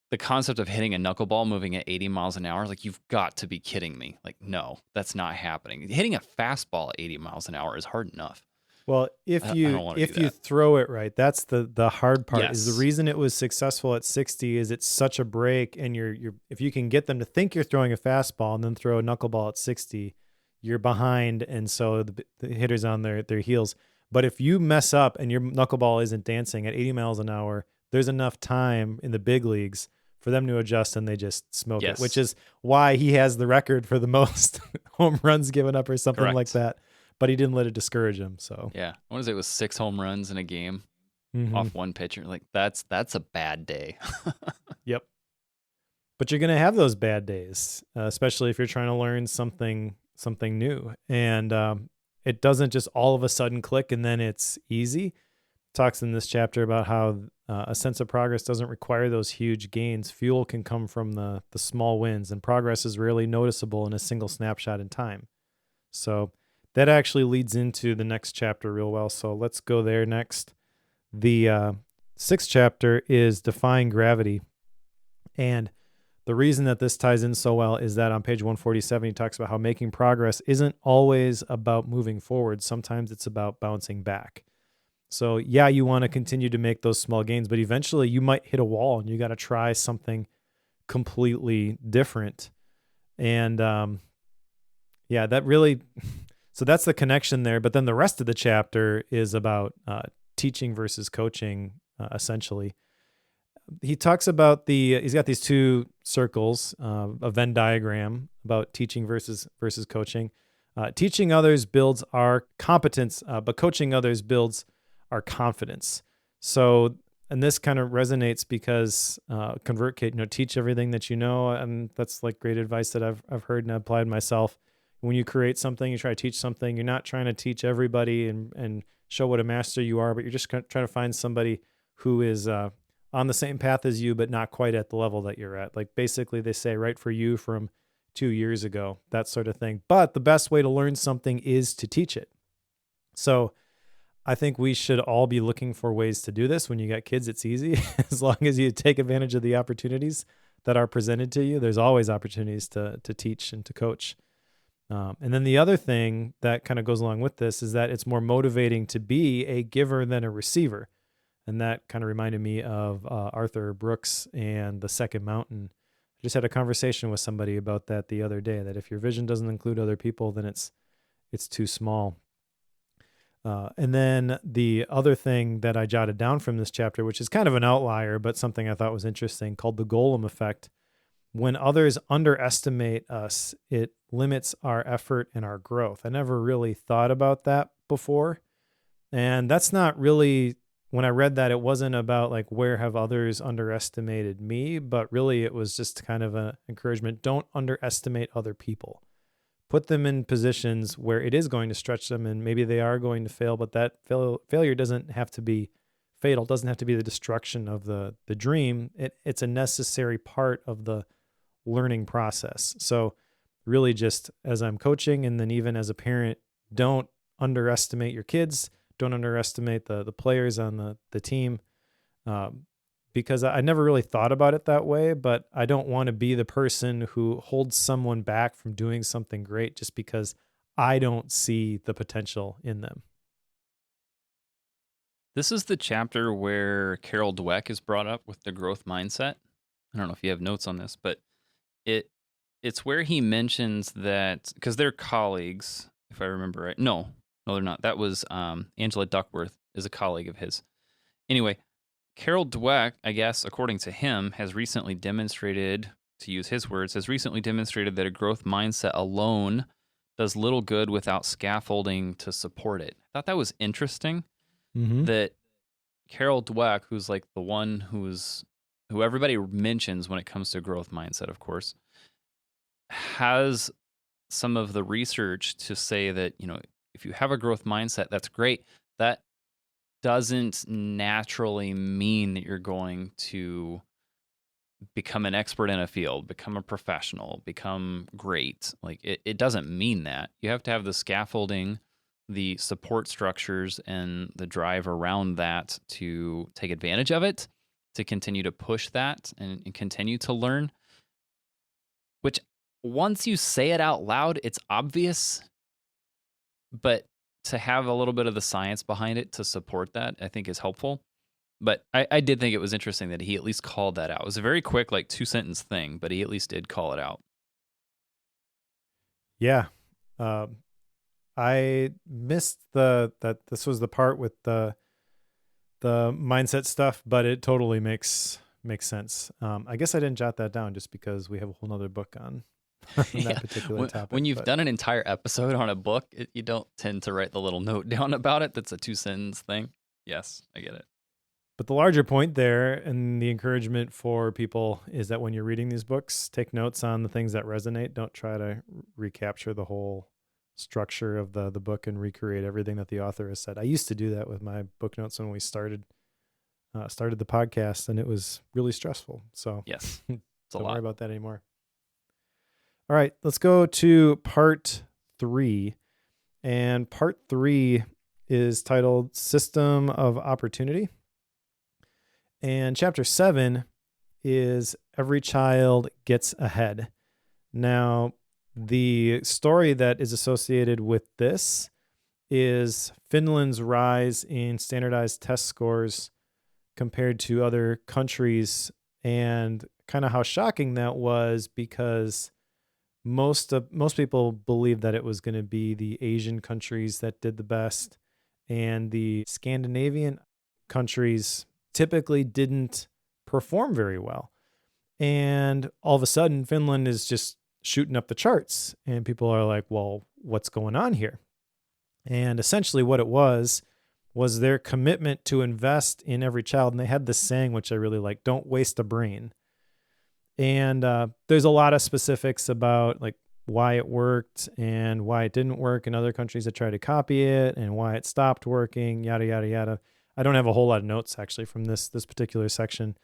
the concept of hitting a knuckleball moving at 80 miles an hour, like you've got to be kidding me. Like, no, that's not happening. Hitting a fastball at 80 miles an hour is hard enough. Well, if you throw it right, that's the hard part. Yes. Is the reason it was successful at 60 is it's such a break, and you're if you can get them to think you're throwing a fastball and then throw a knuckleball at 60, you're behind, and so the hitter's on their heels. But if you mess up and your knuckleball isn't dancing at 80 miles an hour, there's enough time in the big leagues for them to adjust, and they just smoke it, which is why he has the record for the most home runs given up or something like that. But he didn't let it discourage him. So yeah, I want to say it was 6 home runs in a game off one pitcher. Like that's a bad day. Yep. But you're gonna have those bad days, especially if you're trying to learn something new, and it doesn't just all of a sudden click and then it's easy. Talks in this chapter about how a sense of progress doesn't require those huge gains. Fuel can come from the small wins, and progress is rarely noticeable in a single snapshot in time. So that actually leads into the next chapter real well. So let's go there next. The 6th chapter is Defying Gravity. And the reason that this ties in so well is that on page 147, he talks about how making progress isn't always about moving forward. Sometimes it's about bouncing back. So yeah, you want to continue to make those small gains, but eventually you might hit a wall and you got to try something completely different. And that really... So that's the connection there. But then the rest of the chapter is about teaching versus coaching, essentially. He talks about he's got these 2 circles, a Venn diagram about teaching versus coaching. Teaching others builds our competence, but coaching others builds our confidence. So, and this kind of resonates because ConvertKit, teach everything that you know. And that's like great advice that I've heard and applied myself. When you create something, you try to teach something, you're not trying to teach everybody and show what a master you are, but you're just trying to find somebody who is on the same path as you, but not quite at the level that you're at. Like basically they say, right for you from 2 years ago, that sort of thing. But the best way to learn something is to teach it. So I think we should all be looking for ways to do this. When you got kids, it's easy. As long as you take advantage of the opportunities that are presented to you, there's always opportunities to teach and to coach. And then the other thing that kind of goes along with this is that it's more motivating to be a giver than a receiver. And that kind of reminded me of Arthur Brooks and The Second Mountain. I just had a conversation with somebody about that the other day, that if your vision doesn't include other people, then it's too small. And then the other thing that I jotted down from this chapter, which is kind of an outlier, but something I thought was interesting, called the Golem effect. When others underestimate us, it limits our effort and our growth. I never really thought about that before. And that's not really, when I read that, it wasn't about like, where have others underestimated me? But really it was just kind of an encouragement. Don't underestimate other people. Put them in positions where it is going to stretch them, and maybe they are going to fail, but that failure doesn't have to be fatal, doesn't have to be the destruction of the dream. It's a necessary part of the learning process. So really, just as I'm coaching, and then even as a parent, don't underestimate your kids. Don't underestimate the players on the team, because I never really thought about it that way, but I don't want to be the person who holds someone back from doing something great just because I don't see the potential in them. This is the chapter where Carol Dweck is brought up with the growth mindset. I don't know if you have notes on this, but it's where he mentions that, because they're colleagues, if I remember right. No, they're not. That was Angela Duckworth is a colleague of his. Anyway, Carol Dweck, I guess, according to him, has recently demonstrated, to use his words, that a growth mindset alone does little good without scaffolding to support it. I thought that was interesting Mm-hmm. that Carol Dweck, who's like the one who everybody mentions when it comes to growth mindset, of course, has some of the research to say that, if you have a growth mindset, that's great. That doesn't naturally mean that you're going to become an expert in a field, become a professional, become great. Like it doesn't mean that. You have to have the scaffolding, the support structures, and the drive around that to take advantage of it, to continue to push that and continue to learn. Which once you say it out loud, it's obvious, but to have a little bit of the science behind it to support that, I think is helpful. But I did think it was interesting that he at least called that out. It was a very quick, like 2-sentence thing, but he at least did call it out. Yeah. I missed that this was the part with the mindset stuff, but it totally makes sense. I guess I didn't jot that down just because we have a whole nother book on that particular topic. When you've done an entire episode on a book, you don't tend to write the little note down about it that's a 2-sentence thing. Yes, I get it. But the larger point there and the encouragement for people is that when you're reading these books, take notes on the things that resonate. Don't try to recapture the whole structure of the book and recreate everything that the author has said. I used to do that with my book notes when we started the podcast, and it was really stressful. So yes, don't worry about that anymore. All right, let's go to part 3. And part 3 is titled System of Opportunity. And chapter 7 is Every Child Gets Ahead. Now, the story that is associated with this is Finland's rise in standardized test scores compared to other countries, and kind of how shocking that was, because most people believed that it was going to be the Asian countries that did the best, and the Scandinavian countries typically didn't perform very well. And all of a sudden, Finland is just shooting up the charts, and people are like, well, what's going on here? And essentially what it was their commitment to invest in every child. And they had this saying, which I really like, don't waste a brain. And there's a lot of specifics about like why it worked and why it didn't work in other countries that tried to copy it, and why it stopped working, yada, yada, yada. I don't have a whole lot of notes actually from this particular section,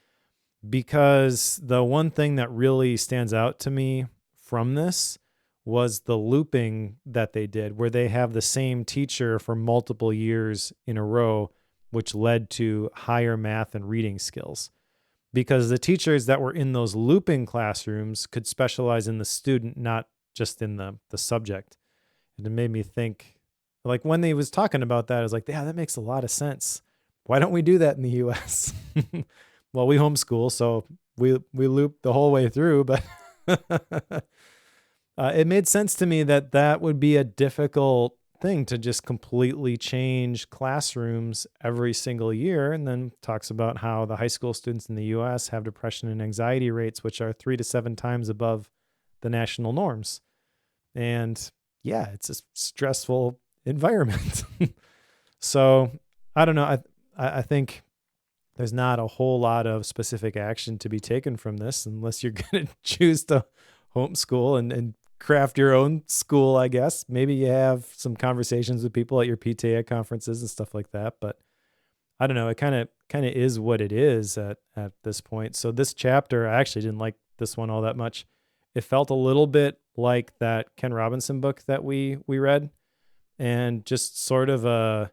because the one thing that really stands out to me from this was the looping that they did, where they have the same teacher for multiple years in a row, which led to higher math and reading skills. Because the teachers that were in those looping classrooms could specialize in the student, not just in the subject. And it made me think, like when they was talking about that, I was like, yeah, that makes a lot of sense. Why don't we do that in the US? Well, we homeschool, so we loop the whole way through, but it made sense to me that would be a difficult thing to just completely change classrooms every single year. And then talks about how the high school students in the US have depression and anxiety rates, which are 3 to 7 times above the national norms. And yeah, it's a stressful environment. So I don't know. I think there's not a whole lot of specific action to be taken from this, unless you're going to choose to homeschool and craft your own school, I guess. Maybe you have some conversations with people at your PTA conferences and stuff like that. But I don't know. It kind of is what it is at this point. So this chapter, I actually didn't like this one all that much. It felt a little bit like that Ken Robinson book that we read, and just sort of a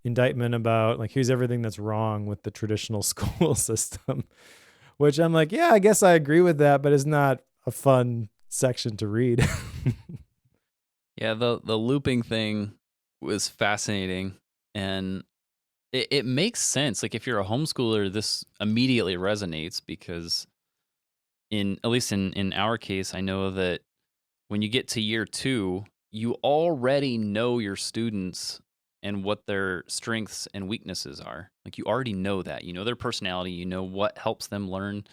indictment about like, here's everything that's wrong with the traditional school system, which I'm like, yeah, I guess I agree with that, but it's not a fun section to read. Yeah, the looping thing was fascinating, and it makes sense. Like if you're a homeschooler, this immediately resonates, because at least in our case, I know that when you get to year 2, you already know your students and what their strengths and weaknesses are. Like you already know that. You know their personality, you know what helps them learn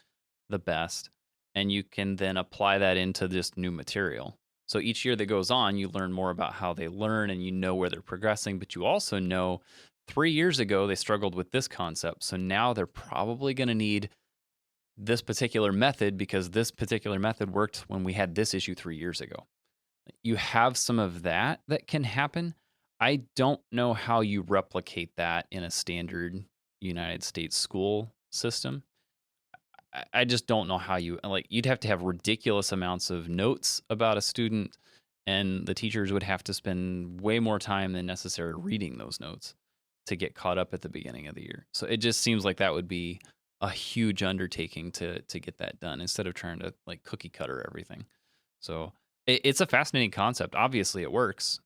the best, and you can then apply that into this new material. So each year that goes on, you learn more about how they learn and you know where they're progressing, but you also know 3 years ago they struggled with this concept. So now they're probably going to need this particular method because this particular method worked when we had this issue 3 years ago. You have some of that that can happen. I don't know how you replicate that in a standard United States school system. I just don't know how you like. You'd have to have ridiculous amounts of notes about a student, and the teachers would have to spend way more time than necessary reading those notes to get caught up at the beginning of the year. So it just seems like that would be a huge undertaking to get that done instead of trying to like cookie cutter everything. So it's a fascinating concept. Obviously, it works.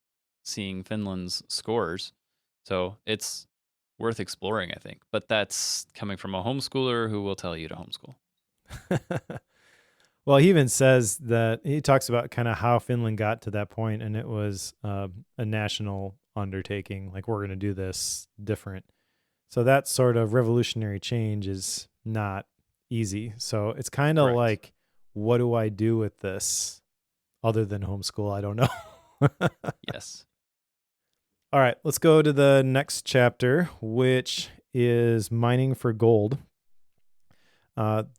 Seeing Finland's scores, so it's worth exploring, I think. But that's coming from a homeschooler who will tell you to homeschool. Well, he even says that he talks about kind of how Finland got to that point, and it was a national undertaking. Like, we're going to do this different. So that sort of revolutionary change is not easy. So it's kind of Correct. like, what do I do with this other than homeschool? I don't know. Yes. All right, let's go to the next chapter, which is mining for gold.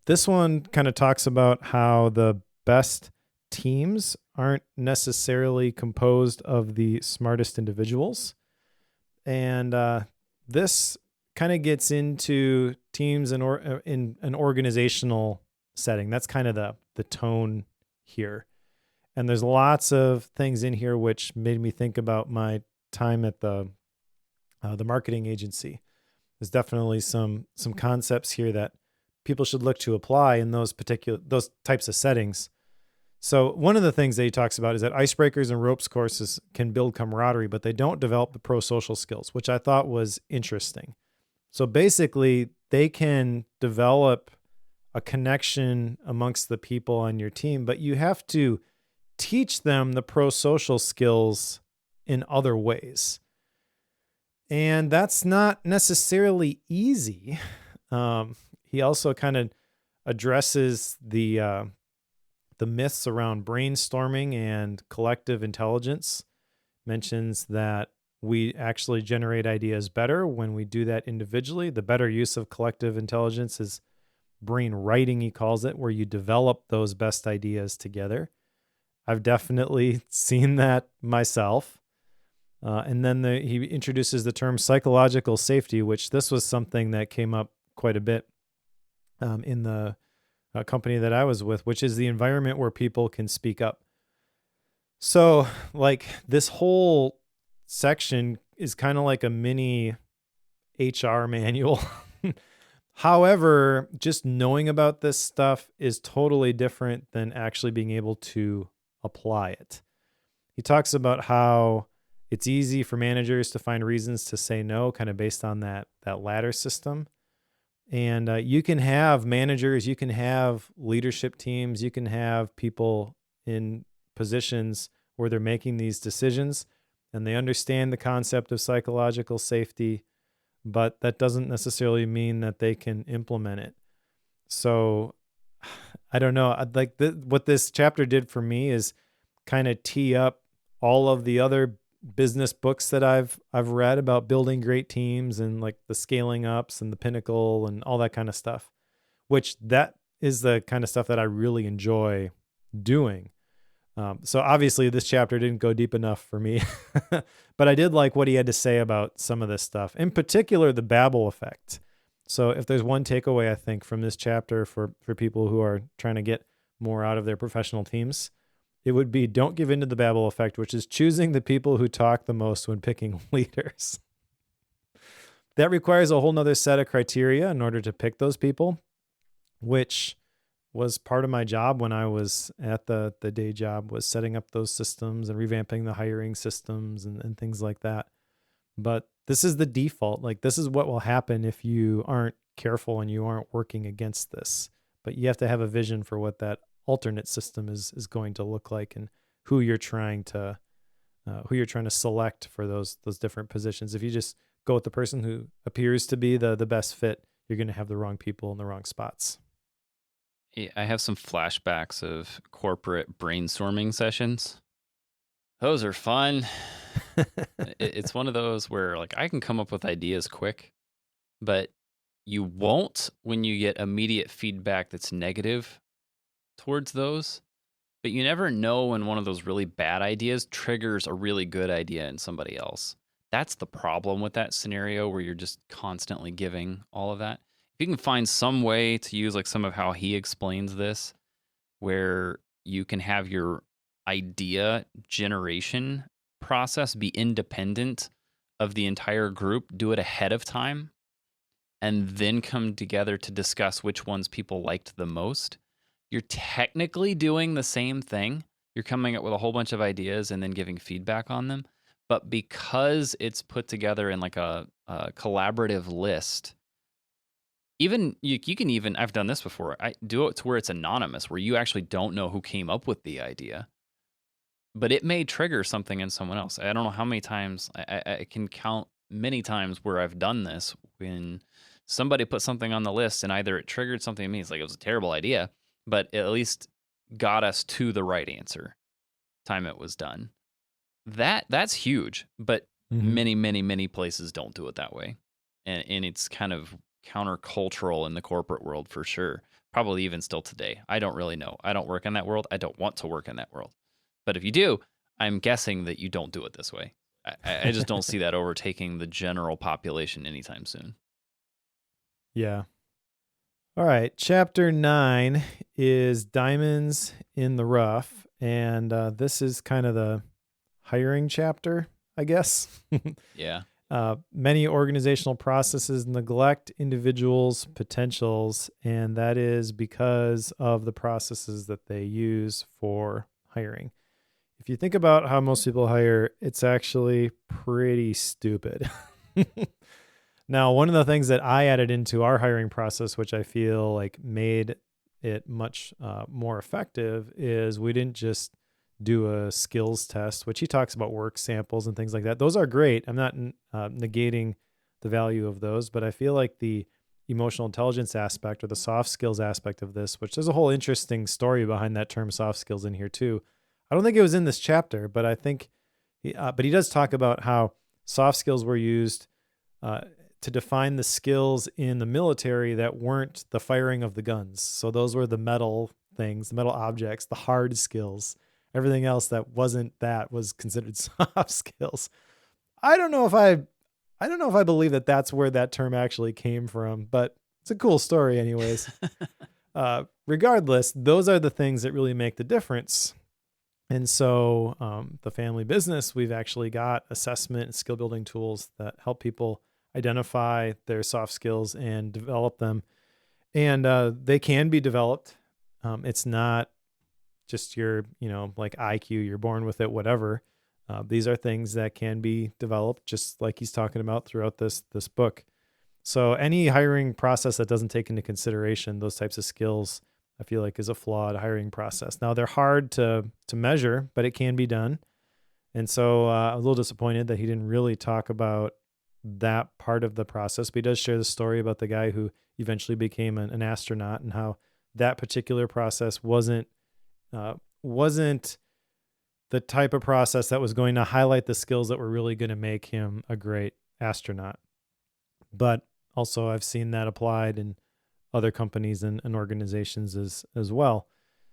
This one kind of talks about how the best teams aren't necessarily composed of the smartest individuals. And this kind of gets into teams in an organizational setting. That's kind of the tone here. And there's lots of things in here which made me think about my time at the marketing agency. There's definitely some concepts here that people should look to apply in those types of settings. So one of the things that he talks about is that icebreakers and ropes courses can build camaraderie, but they don't develop the pro-social skills, which I thought was interesting. So basically, they can develop a connection amongst the people on your team, but you have to teach them the pro-social skills in other ways. And that's not necessarily easy. He also kind of addresses the myths around brainstorming and collective intelligence, mentions that we actually generate ideas better when we do that individually. The better use of collective intelligence is brain writing, he calls it, where you develop those best ideas together. I've definitely seen that myself. And then he introduces the term psychological safety, which this was something that came up quite a bit in the company that I was with, which is the environment where people can speak up. So, like, this whole section is kind of like a mini HR manual. However, just knowing about this stuff is totally different than actually being able to apply it. He talks about how it's easy for managers to find reasons to say no, kind of based on that ladder system. And you can have managers, you can have leadership teams, you can have people in positions where they're making these decisions and they understand the concept of psychological safety, but that doesn't necessarily mean that they can implement it. So I don't know. What this chapter did for me is kind of tee up all of the other business books that I've read about building great teams and like the scaling ups and the pinnacle and all that kind of stuff, which that is the kind of stuff that I really enjoy doing. So obviously this chapter didn't go deep enough for me, but I did like what he had to say about some of this stuff, in particular, the Babel effect. So if there's one takeaway, I think, from this chapter for people who are trying to get more out of their professional teams, it would be don't give in to the Babel effect, which is choosing the people who talk the most when picking leaders. That requires a whole nother set of criteria in order to pick those people, which was part of my job when I was at the day job, was setting up those systems and revamping the hiring systems and things like that. But this is the default. Like, this is what will happen if you aren't careful and you aren't working against this. But you have to have a vision for what that alternate system is going to look like and who you're trying to select for those different positions. If you just go with the person who appears to be the best fit, you're going to have the wrong people in the wrong spots. I have some flashbacks of corporate brainstorming sessions Those are fun. It's one of those where like I can come up with ideas quick, but you won't when you get immediate feedback that's negative towards those. But you never know when one of those really bad ideas triggers a really good idea in somebody else. That's the problem with that scenario where you're just constantly giving all of that. If you can find some way to use like some of how he explains this, where you can have your idea generation process be independent of the entire group, do it ahead of time, and then come together to discuss which ones people liked the most, you're technically doing the same thing. You're coming up with a whole bunch of ideas and then giving feedback on them. But because it's put together in like a collaborative list, even you can even, I've done this before. I do it to where it's anonymous, where you actually don't know who came up with the idea, but it may trigger something in someone else. I don't know how many times I can count many times where I've done this when somebody put something on the list and either it triggered something in me, it's like it was a terrible idea, but it at least got us to the right answer time it was done. That's huge, but many places don't do it that way. And it's kind of countercultural in the corporate world for sure. Probably even still today. I don't really know. I don't work in that world. I don't want to work in that world. But if you do, I'm guessing that you don't do it this way. I just don't see that overtaking the general population anytime soon. Yeah. All right. Chapter 9 is Diamonds in the Rough. And this is kind of the hiring chapter, I guess. Yeah. Many organizational processes neglect individuals' potentials, and that is because of the processes that they use for hiring. If you think about how most people hire, it's actually pretty stupid. Now, one of the things that I added into our hiring process, which I feel like made it much more effective, is we didn't just do a skills test, which he talks about work samples and things like that. Those are great. I'm not negating the value of those, but I feel like the emotional intelligence aspect or the soft skills aspect of this, which there's a whole interesting story behind that term soft skills in here too. I don't think it was in this chapter, but I think, but he does talk about how soft skills were used to define the skills in the military that weren't the firing of the guns. So those were the metal things, the metal objects, the hard skills. Everything else that wasn't that was considered soft skills. I don't know if I believe that that's where that term actually came from, but it's a cool story anyways. Regardless, those are the things that really make the difference. And so the family business, we've actually got assessment and skill building tools that help people identify their soft skills and develop them. And they can be developed. It's not just your, like IQ, you're born with it, whatever. These are things that can be developed, just like he's talking about throughout this book. So any hiring process that doesn't take into consideration those types of skills, I feel like is a flawed hiring process. Now they're hard to measure, but it can be done. And so I'm a little disappointed that he didn't really talk about that part of the process, but he does share the story about the guy who eventually became an astronaut and how that particular process wasn't the type of process that was going to highlight the skills that were really going to make him a great astronaut. But also I've seen that applied in other companies and organizations as well.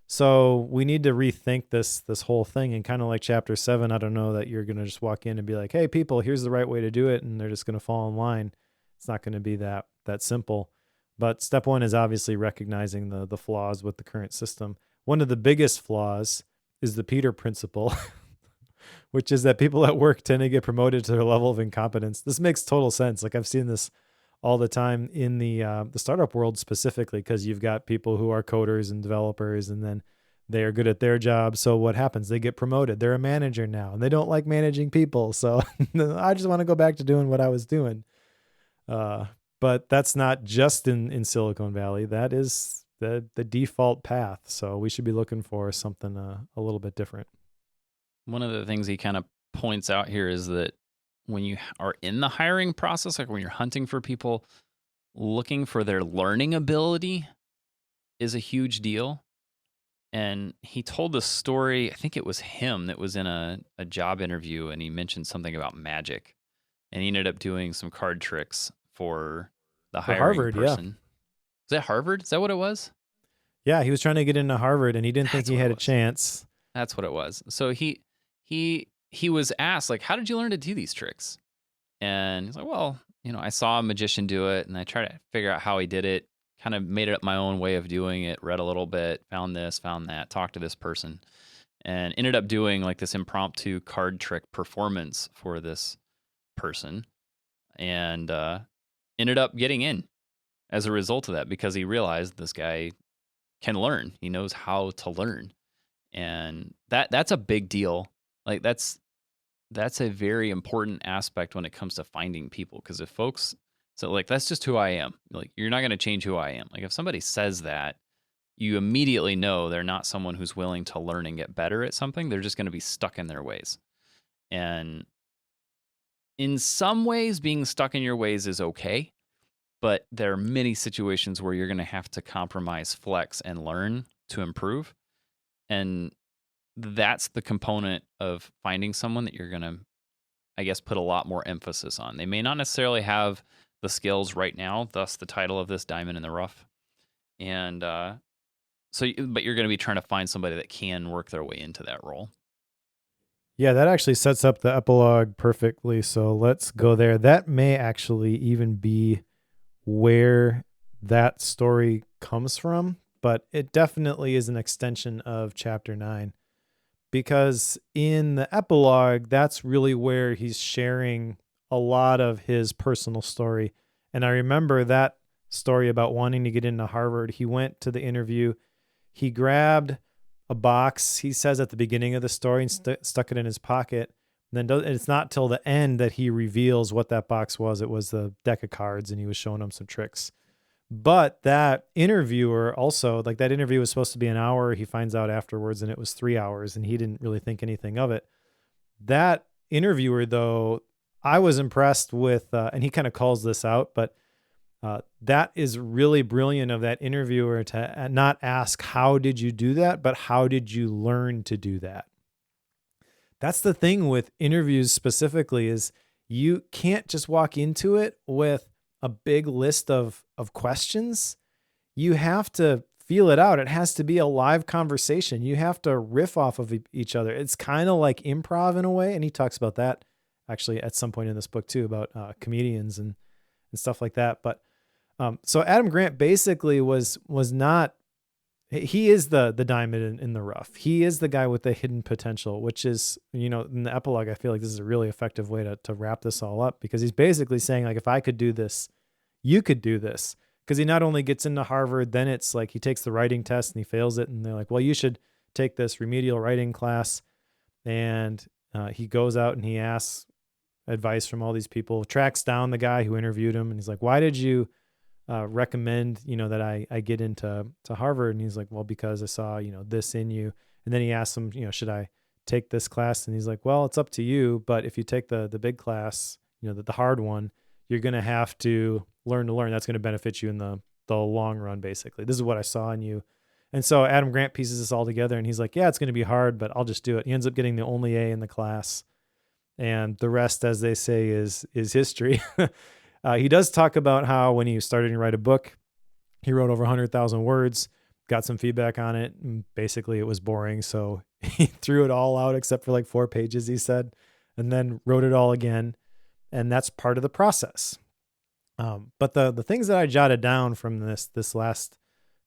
So we need to rethink this whole thing, and kind of like chapter 7, I don't know that you're going to just walk in and be like, hey people, here's the right way to do it, and they're just going to fall in line. It's not going to be that simple. But step 1 is obviously recognizing the flaws with the current system. One of the biggest flaws is the Peter principle, which is that people at work tend to get promoted to their level of incompetence. This makes total sense. Like I've seen this all the time in the startup world specifically, because you've got people who are coders and developers, and then they are good at their job. So what happens? They get promoted. They're a manager now, and they don't like managing people. So I just want to go back to doing what I was doing. But that's not just in Silicon Valley. That is the default path. So we should be looking for something a little bit different. One of the things he kind of points out here is that when you are in the hiring process, like when you're hunting for people, looking for their learning ability is a huge deal. And he told the story. I think it was him that was in a job interview, and he mentioned something about magic. And he ended up doing some card tricks for the For hiring Harvard, yeah. person. Was that Harvard? Is that what it was? Yeah, he was trying to get into Harvard and he didn't think That's he what it had a was. chance. That's what it was. So he was asked, like, how did you learn to do these tricks? And he's like, well, I saw a magician do it, and I tried to figure out how he did it. Kind of made it up my own way of doing it. Read a little bit, found this, found that, talked to this person, and ended up doing like this impromptu card trick performance for this person, and ended up getting in as a result of that because he realized this guy can learn. He knows how to learn, and that's a big deal. Like that's a very important aspect when it comes to finding people, because if folks so like that's just who I am. Like, you're not going to change who I am. Like, if somebody says that, you immediately know they're not someone who's willing to learn and get better at something. They're just going to be stuck in their ways. And in some ways, being stuck in your ways is okay, but there are many situations where you're going to have to compromise, flex, and learn to improve. And that's the component of finding someone that you're going to, I guess, put a lot more emphasis on. They may not necessarily have the skills right now, thus the title of this, Diamond in the Rough. And but you're going to be trying to find somebody that can work their way into that role. Yeah, that actually sets up the epilogue perfectly. So let's go there. That may actually even be where that story comes from, but it definitely is an extension of chapter 9. Because in the epilogue, that's really where he's sharing a lot of his personal story. And I remember that story about wanting to get into Harvard. He went to the interview, he grabbed a box, he says at the beginning of the story, and stuck it in his pocket. And then it's not till the end that he reveals what that box was. It was the deck of cards, and he was showing him some tricks. But that interviewer also, like, that interview was supposed to be an hour. He finds out afterwards, and it was 3 hours, and he didn't really think anything of it. That interviewer, though, I was impressed with, and he kind of calls this out, but that is really brilliant of that interviewer to not ask, how did you do that? But how did you learn to do that? That's the thing with interviews specifically, is you can't just walk into it with a big list of questions. You have to feel it out. It has to be a live conversation. You have to riff off of each other. It's kind of like improv in a way. And he talks about that actually at some point in this book too, about comedians and stuff like that. But so Adam Grant basically was not, he is the diamond in the rough. He is the guy with the hidden potential, which is, in the epilogue, I feel like this is a really effective way to wrap this all up, because he's basically saying, like, if I could do this, you could do this. Because he not only gets into Harvard, then it's like he takes the writing test and he fails it. And they're like, well, you should take this remedial writing class. And he goes out and he asks advice from all these people, tracks down the guy who interviewed him. And he's like, why did you recommend, that I get into Harvard? And he's like, well, because I saw, this in you. And then he asks him, should I take this class? And he's like, well, it's up to you. But if you take the big class, the hard one, you're going to have to learn to learn. That's going to benefit you in the long run, basically. This is what I saw in you. And so Adam Grant pieces this all together, and he's like, yeah, it's going to be hard, but I'll just do it. He ends up getting the only A in the class. And the rest, as they say, is history. He does talk about how when he started to write a book, he wrote over 100,000 words, got some feedback on it, and basically it was boring. So he threw it all out except for like 4 pages, he said, and then wrote it all again. And that's part of the process. But the things that I jotted down from this last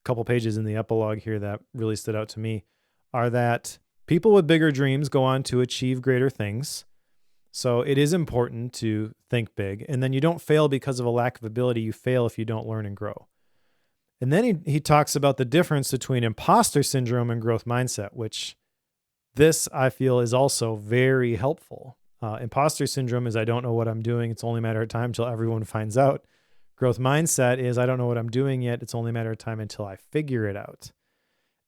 couple pages in the epilogue here that really stood out to me are that people with bigger dreams go on to achieve greater things. So it is important to think big. And then you don't fail because of a lack of ability. You fail if you don't learn and grow. And then he talks about the difference between imposter syndrome and growth mindset, which this I feel is also very helpful. Imposter syndrome is, I don't know what I'm doing. It's only a matter of time until everyone finds out. Growth mindset is, I don't know what I'm doing yet. It's only a matter of time until I figure it out.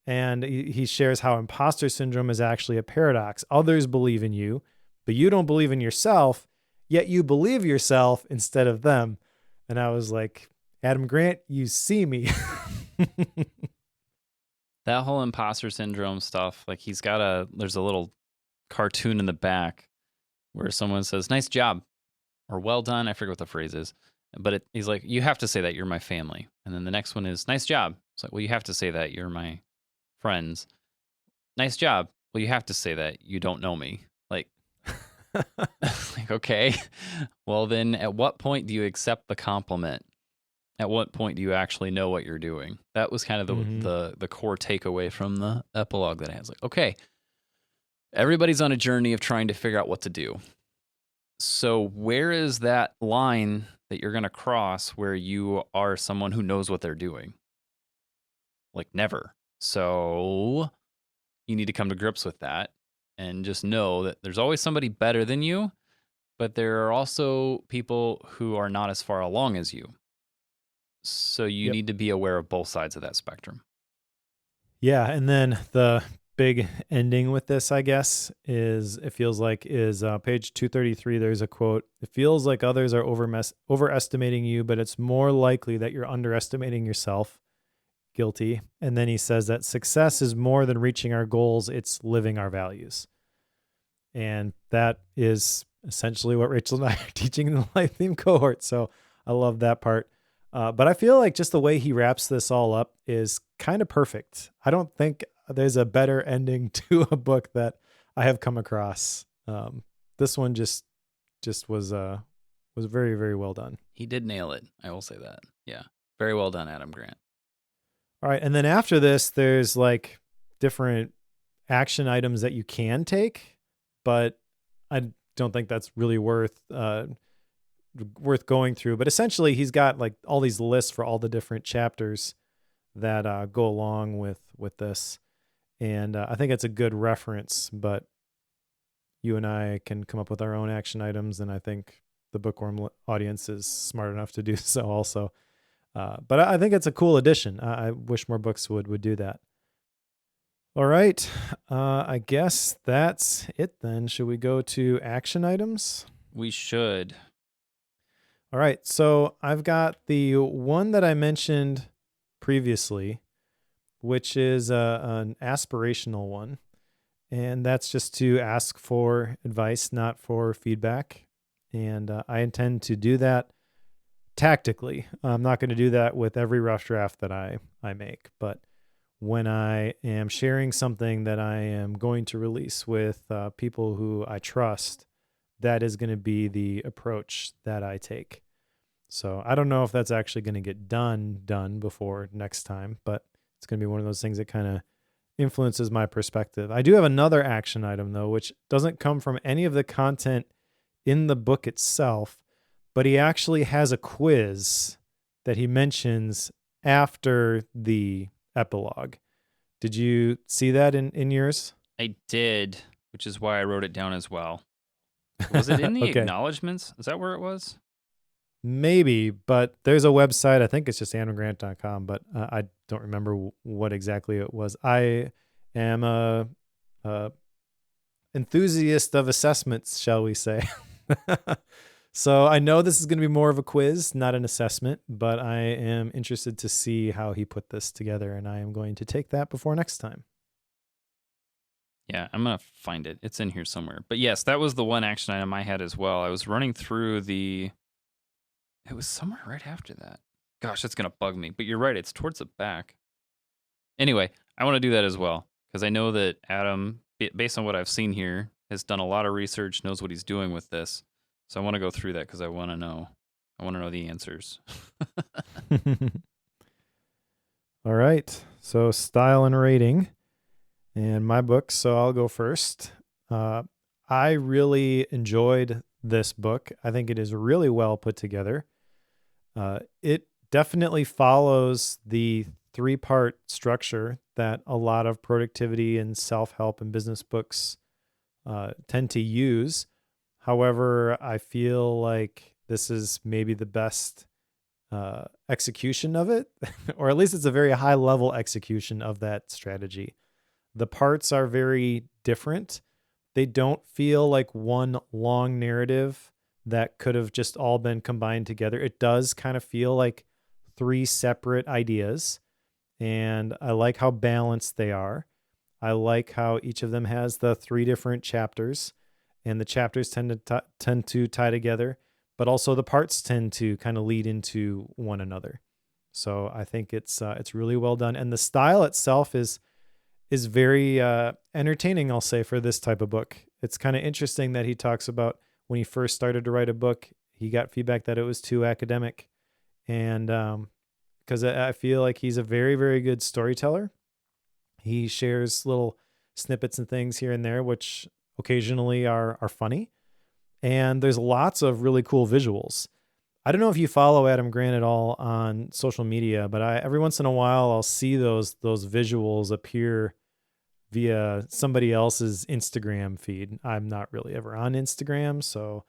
And he shares how imposter syndrome is actually a paradox. Others believe in you, but you don't believe in yourself, yet you believe yourself instead of them. And I was like, Adam Grant, you see me. That whole imposter syndrome stuff, like there's a little cartoon in the back where someone says, "Nice job," or "Well done." I forget what the phrase is, but he's like, "You have to say that, you're my family." And then the next one is, "Nice job." It's like, "Well, you have to say that, you're my friends." "Nice job." "Well, you have to say that, you don't know me." Like, like, okay. Well, then at what point do you accept the compliment? At what point do you actually know what you're doing? That was kind of Hmm. the core takeaway from the epilogue that I had. Like, okay, everybody's on a journey of trying to figure out what to do. So where is that line that you're going to cross where you are someone who knows what they're doing? Like, never. So you need to come to grips with that and just know that there's always somebody better than you, but there are also people who are not as far along as you. So you Yep. need to be aware of both sides of that spectrum. Yeah, and then the big ending with this, I guess, is it feels like is page 233. There's a quote. It feels like others are overestimating you, but it's more likely that you're underestimating yourself. Guilty. And then he says that success is more than reaching our goals; it's living our values. And that is essentially what Rachel and I are teaching in the life theme cohort. So I love that part. But I feel like just the way he wraps this all up is kind of perfect. I don't think there's a better ending to a book that I have come across. This one just was very, very well done. He did nail it. I will say that. Yeah. Very well done, Adam Grant. All right, and then after this, there's like different action items that you can take, but I don't think that's really worth going through. But essentially, he's got like all these lists for all the different chapters that go along with this, and I think it's a good reference. But you and I can come up with our own action items, and I think the bookworm audience is smart enough to do so also. But I think it's a cool addition. I wish more books would do that. All right. I guess that's it then. Should we go to action items? We should. All right. So I've got the one that I mentioned previously, which is an aspirational one. And that's just to ask for advice, not for feedback. And I intend to do that tactically. I'm not going to do that with every rough draft that I make, but when I am sharing something that I am going to release with people who I trust, that is going to be the approach that I take. So I don't know if that's actually going to get done before next time, but it's going to be one of those things that kind of influences my perspective. I do have another action item though, which doesn't come from any of the content in the book itself, but he actually has a quiz that he mentions after the epilogue. Did you see that in yours? I did, which is why I wrote it down as well. Was it in the Okay. acknowledgments? Is that where it was? Maybe, but there's a website. I think it's just adamgrant.com, but I don't remember what exactly it was. I am a enthusiast of assessments, shall we say. So I know this is going to be more of a quiz, not an assessment, but I am interested to see how he put this together, and I am going to take that before next time. Yeah, I'm going to find it. It's in here somewhere. But yes, that was the one action item I had as well. I was running through it was somewhere right after that. Gosh, that's going to bug me. But you're right, it's towards the back. Anyway, I want to do that as well because I know that Adam, based on what I've seen here, has done a lot of research, knows what he's doing with this. So I want to go through that because I want to know. I want to know the answers. All right. So style and rating and my book. So I'll go first. I really enjoyed this book. I think it is really well put together. It definitely follows the three-part structure that a lot of productivity and self-help and business books tend to use. However, I feel like this is maybe the best execution of it, or at least it's a very high level execution of that strategy. The parts are very different. They don't feel like one long narrative that could have just all been combined together. It does kind of feel like three separate ideas. and I like how balanced they are. I like how each of them has the 3 different chapters, and the chapters tend to tie together, but also the parts tend to kind of lead into one another. So I think it's really well done, and the style itself is very entertaining, I'll say, for this type of book. It's kind of interesting that he talks about when he first started to write a book, he got feedback that it was too academic, and because I feel like he's a very, very good storyteller. He shares little snippets and things here and there, which occasionally are funny. And there's lots of really cool visuals. I don't know if you follow Adam Grant at all on social media, but every once in a while I'll see those visuals appear via somebody else's Instagram feed. I'm not really ever on Instagram, so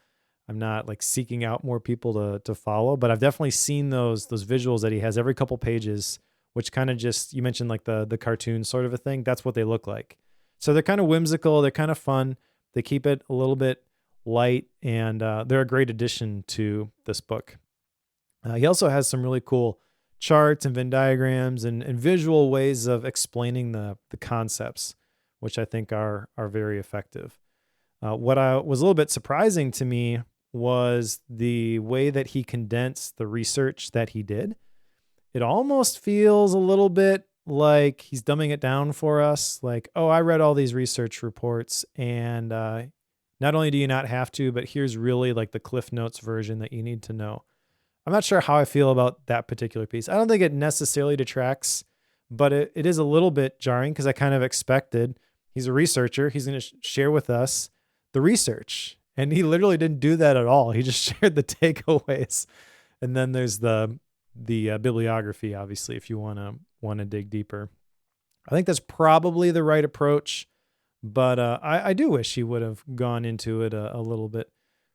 I'm not like seeking out more people to follow, but I've definitely seen those visuals that he has every couple pages, which kind of just, you mentioned like the cartoon sort of a thing. That's what they look like. So they're kind of whimsical, they're kind of fun. They keep it a little bit light, and they're a great addition to this book. He also has some really cool charts and Venn diagrams and visual ways of explaining the concepts, which I think are very effective. What was a little bit surprising to me was the way that he condensed the research that he did. It almost feels a little bit like he's dumbing it down for us. Like, oh, I read all these research reports, and not only do you not have to, but here's really like the Cliff Notes version that you need to know. I'm not sure how I feel about that particular piece. I don't think it necessarily detracts, but it is a little bit jarring because I kind of expected, he's a researcher, he's going to share with us the research. And he literally didn't do that at all. He just shared the takeaways. And then there's the bibliography, obviously, if you want to dig deeper. I think that's probably the right approach, but I do wish he would have gone into it a little bit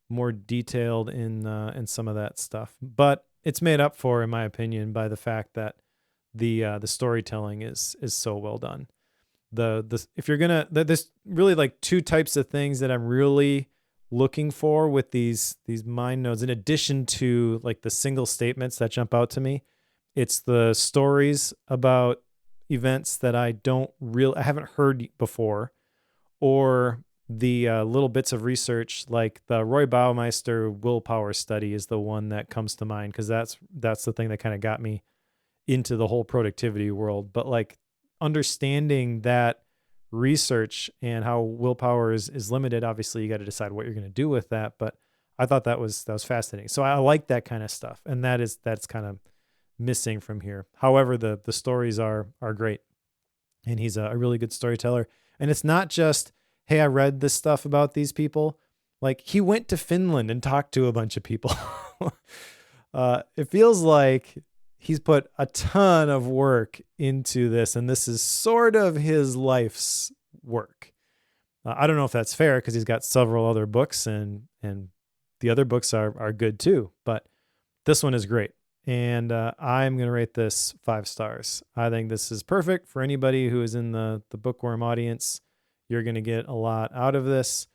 more detailed in some of that stuff. But it's made up for, in my opinion, by the fact that the storytelling is so well done. If you're gonna, there's really like 2 types of things that I'm really looking for with these mind nodes, in addition to like the single statements that jump out to me. It's the stories about events that I haven't heard before, or the little bits of research, like the Roy Baumeister willpower study is the one that comes to mind, because that's the thing that kind of got me into the whole productivity world. But like understanding that research and how willpower is limited, obviously you got to decide what you're going to do with that. But I thought that was fascinating. So I like that kind of stuff, and that's kind of missing from here. However, the stories are great, and he's a really good storyteller. And it's not just, hey, I read this stuff about these people. Like, he went to Finland and talked to a bunch of people. It feels like he's put a ton of work into this, and this is sort of his life's work. I don't know if that's fair, because he's got several other books, and the other books are good too, but this one is great. And I'm going to rate this 5 stars. I think this is perfect for anybody who is in the bookworm audience. You're going to get a lot out of this.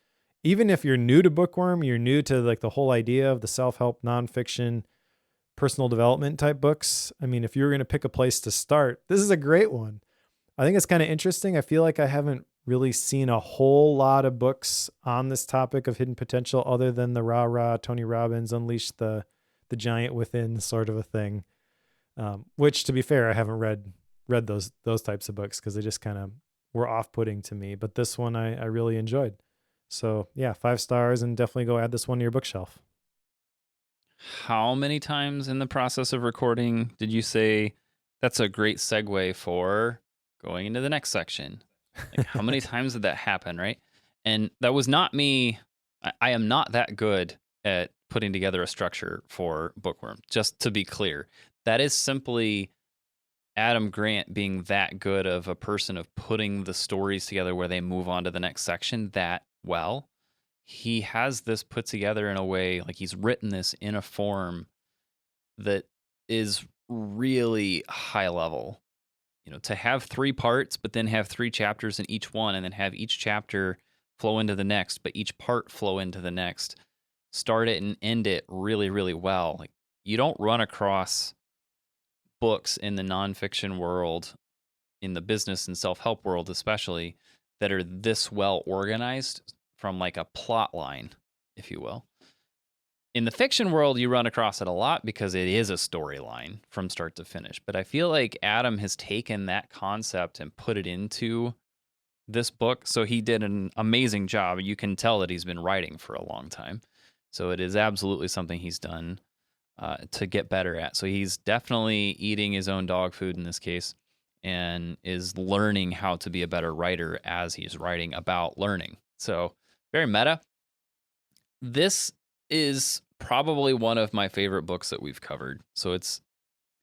Even if you're new to bookworm, you're new to like the whole idea of the self-help, nonfiction, personal development type books. I mean, if you're going to pick a place to start, this is a great one. I think it's kind of interesting. I feel like I haven't really seen a whole lot of books on this topic of hidden potential other than the rah-rah Tony Robbins Unleash the Giant Within sort of a thing, which, to be fair, I haven't read those types of books because they just kind of were off-putting to me. But this one I really enjoyed. So yeah, 5 stars, and definitely go add this one to your bookshelf. How many times in the process of recording did you say that's a great segue for going into the next section? Like, how many times did that happen, right? And that was not me. I am not that good at putting together a structure for Bookworm, just to be clear. That is simply Adam Grant being that good of a person of putting the stories together where they move on to the next section that well. He has this put together in a way, like he's written this in a form that is really high level. You know, to have 3 parts, but then have 3 chapters in each one, and then have each chapter flow into the next, but each part flow into the next. Start it and end it really, really well. Like, you don't run across books in the nonfiction world, in the business and self-help world especially, that are this well organized from like a plot line, if you will. In the fiction world, you run across it a lot because it is a storyline from start to finish. But I feel like Adam has taken that concept and put it into this book. So he did an amazing job. You can tell that he's been writing for a long time. So it is absolutely something he's done to get better at. So he's definitely eating his own dog food in this case and is learning how to be a better writer as he's writing about learning. So very meta. This is probably one of my favorite books that we've covered. So it's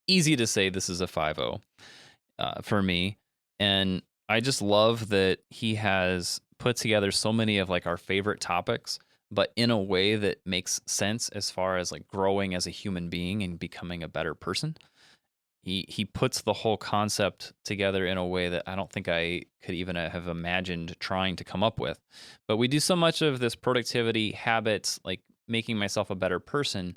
easy to say this is a 5.0 for me. And I just love that he has put together so many of like our favorite topics, but in a way that makes sense as far as like growing as a human being and becoming a better person. He puts the whole concept together in a way that I don't think I could even have imagined trying to come up with. But we do so much of this productivity habits, like making myself a better person.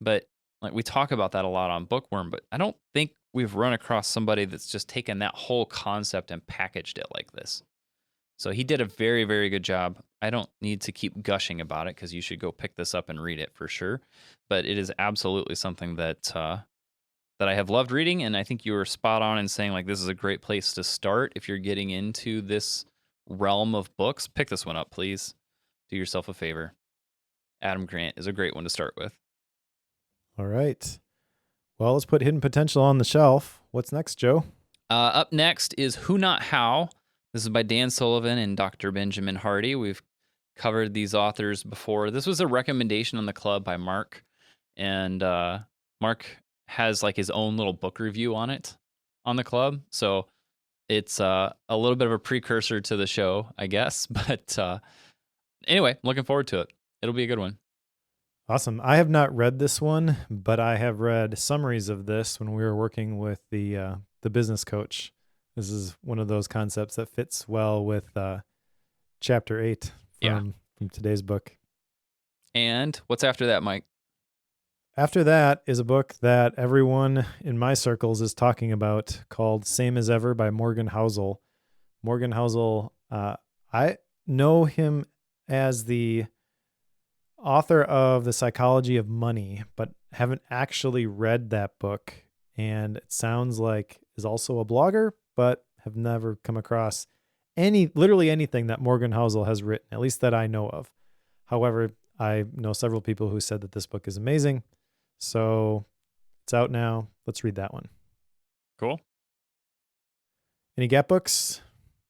But like we talk about that a lot on Bookworm, but I don't think we've run across somebody that's just taken that whole concept and packaged it like this. So he did a very, very good job. I don't need to keep gushing about it because you should go pick this up and read it for sure. But it is absolutely something that I have loved reading, and I think you were spot on in saying like this is a great place to start if you're getting into this realm of books. Pick this one up, please. Do yourself a favor. Adam Grant is a great one to start with. All right. Well, let's put Hidden Potential on the shelf. What's next, Joe? Up next is Who Not How. This is by Dan Sullivan and Dr. Benjamin Hardy. We've covered these authors before. This was a recommendation on the club by Mark, and Mark has like his own little book review on it on the club. So it's a little bit of a precursor to the show, I guess. But anyway, looking forward to it. It'll be a good one. Awesome. I have not read this one, but I have read summaries of this when we were working with the business coach. This is one of those concepts that fits well with chapter 8 from today's book. And what's after that, Mike? After that is a book that everyone in my circles is talking about called Same as Ever by Morgan Housel. Morgan Housel, I know him as the author of The Psychology of Money, but haven't actually read that book. And it sounds like is also a blogger, but have never come across literally anything that Morgan Housel has written, at least that I know of. However, I know several people who said that this book is amazing. So it's out now. Let's read that one. Cool. Any Gap books?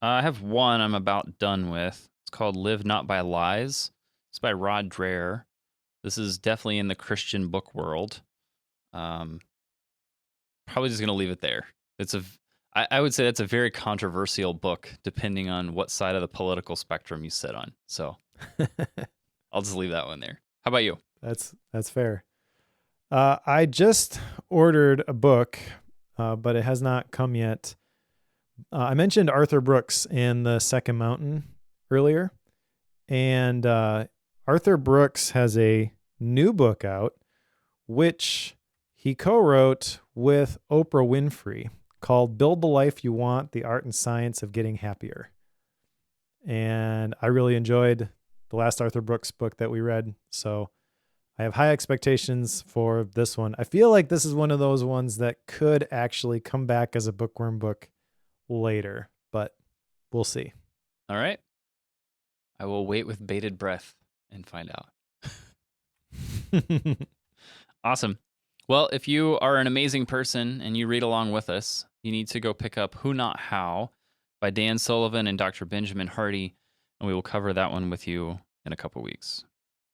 I have one I'm about done with. It's called Live Not by Lies. It's by Rod Dreher. This is definitely in the Christian book world. Probably just going to leave it there. I would say that's a very controversial book, depending on what side of the political spectrum you sit on. So I'll just leave that one there. How about you? That's fair. I just ordered a book, but it has not come yet. I mentioned Arthur Brooks in The Second Mountain earlier, and Arthur Brooks has a new book out, which he co-wrote with Oprah Winfrey, called Build the Life You Want, The Art and Science of Getting Happier. And I really enjoyed the last Arthur Brooks book that we read, so I have high expectations for this one. I feel like this is one of those ones that could actually come back as a Bookworm book later, but we'll see. All right. I will wait with bated breath and find out. Awesome. Well, if you are an amazing person and you read along with us, you need to go pick up Who Not How by Dan Sullivan and Dr. Benjamin Hardy, and we will cover that one with you in a couple weeks.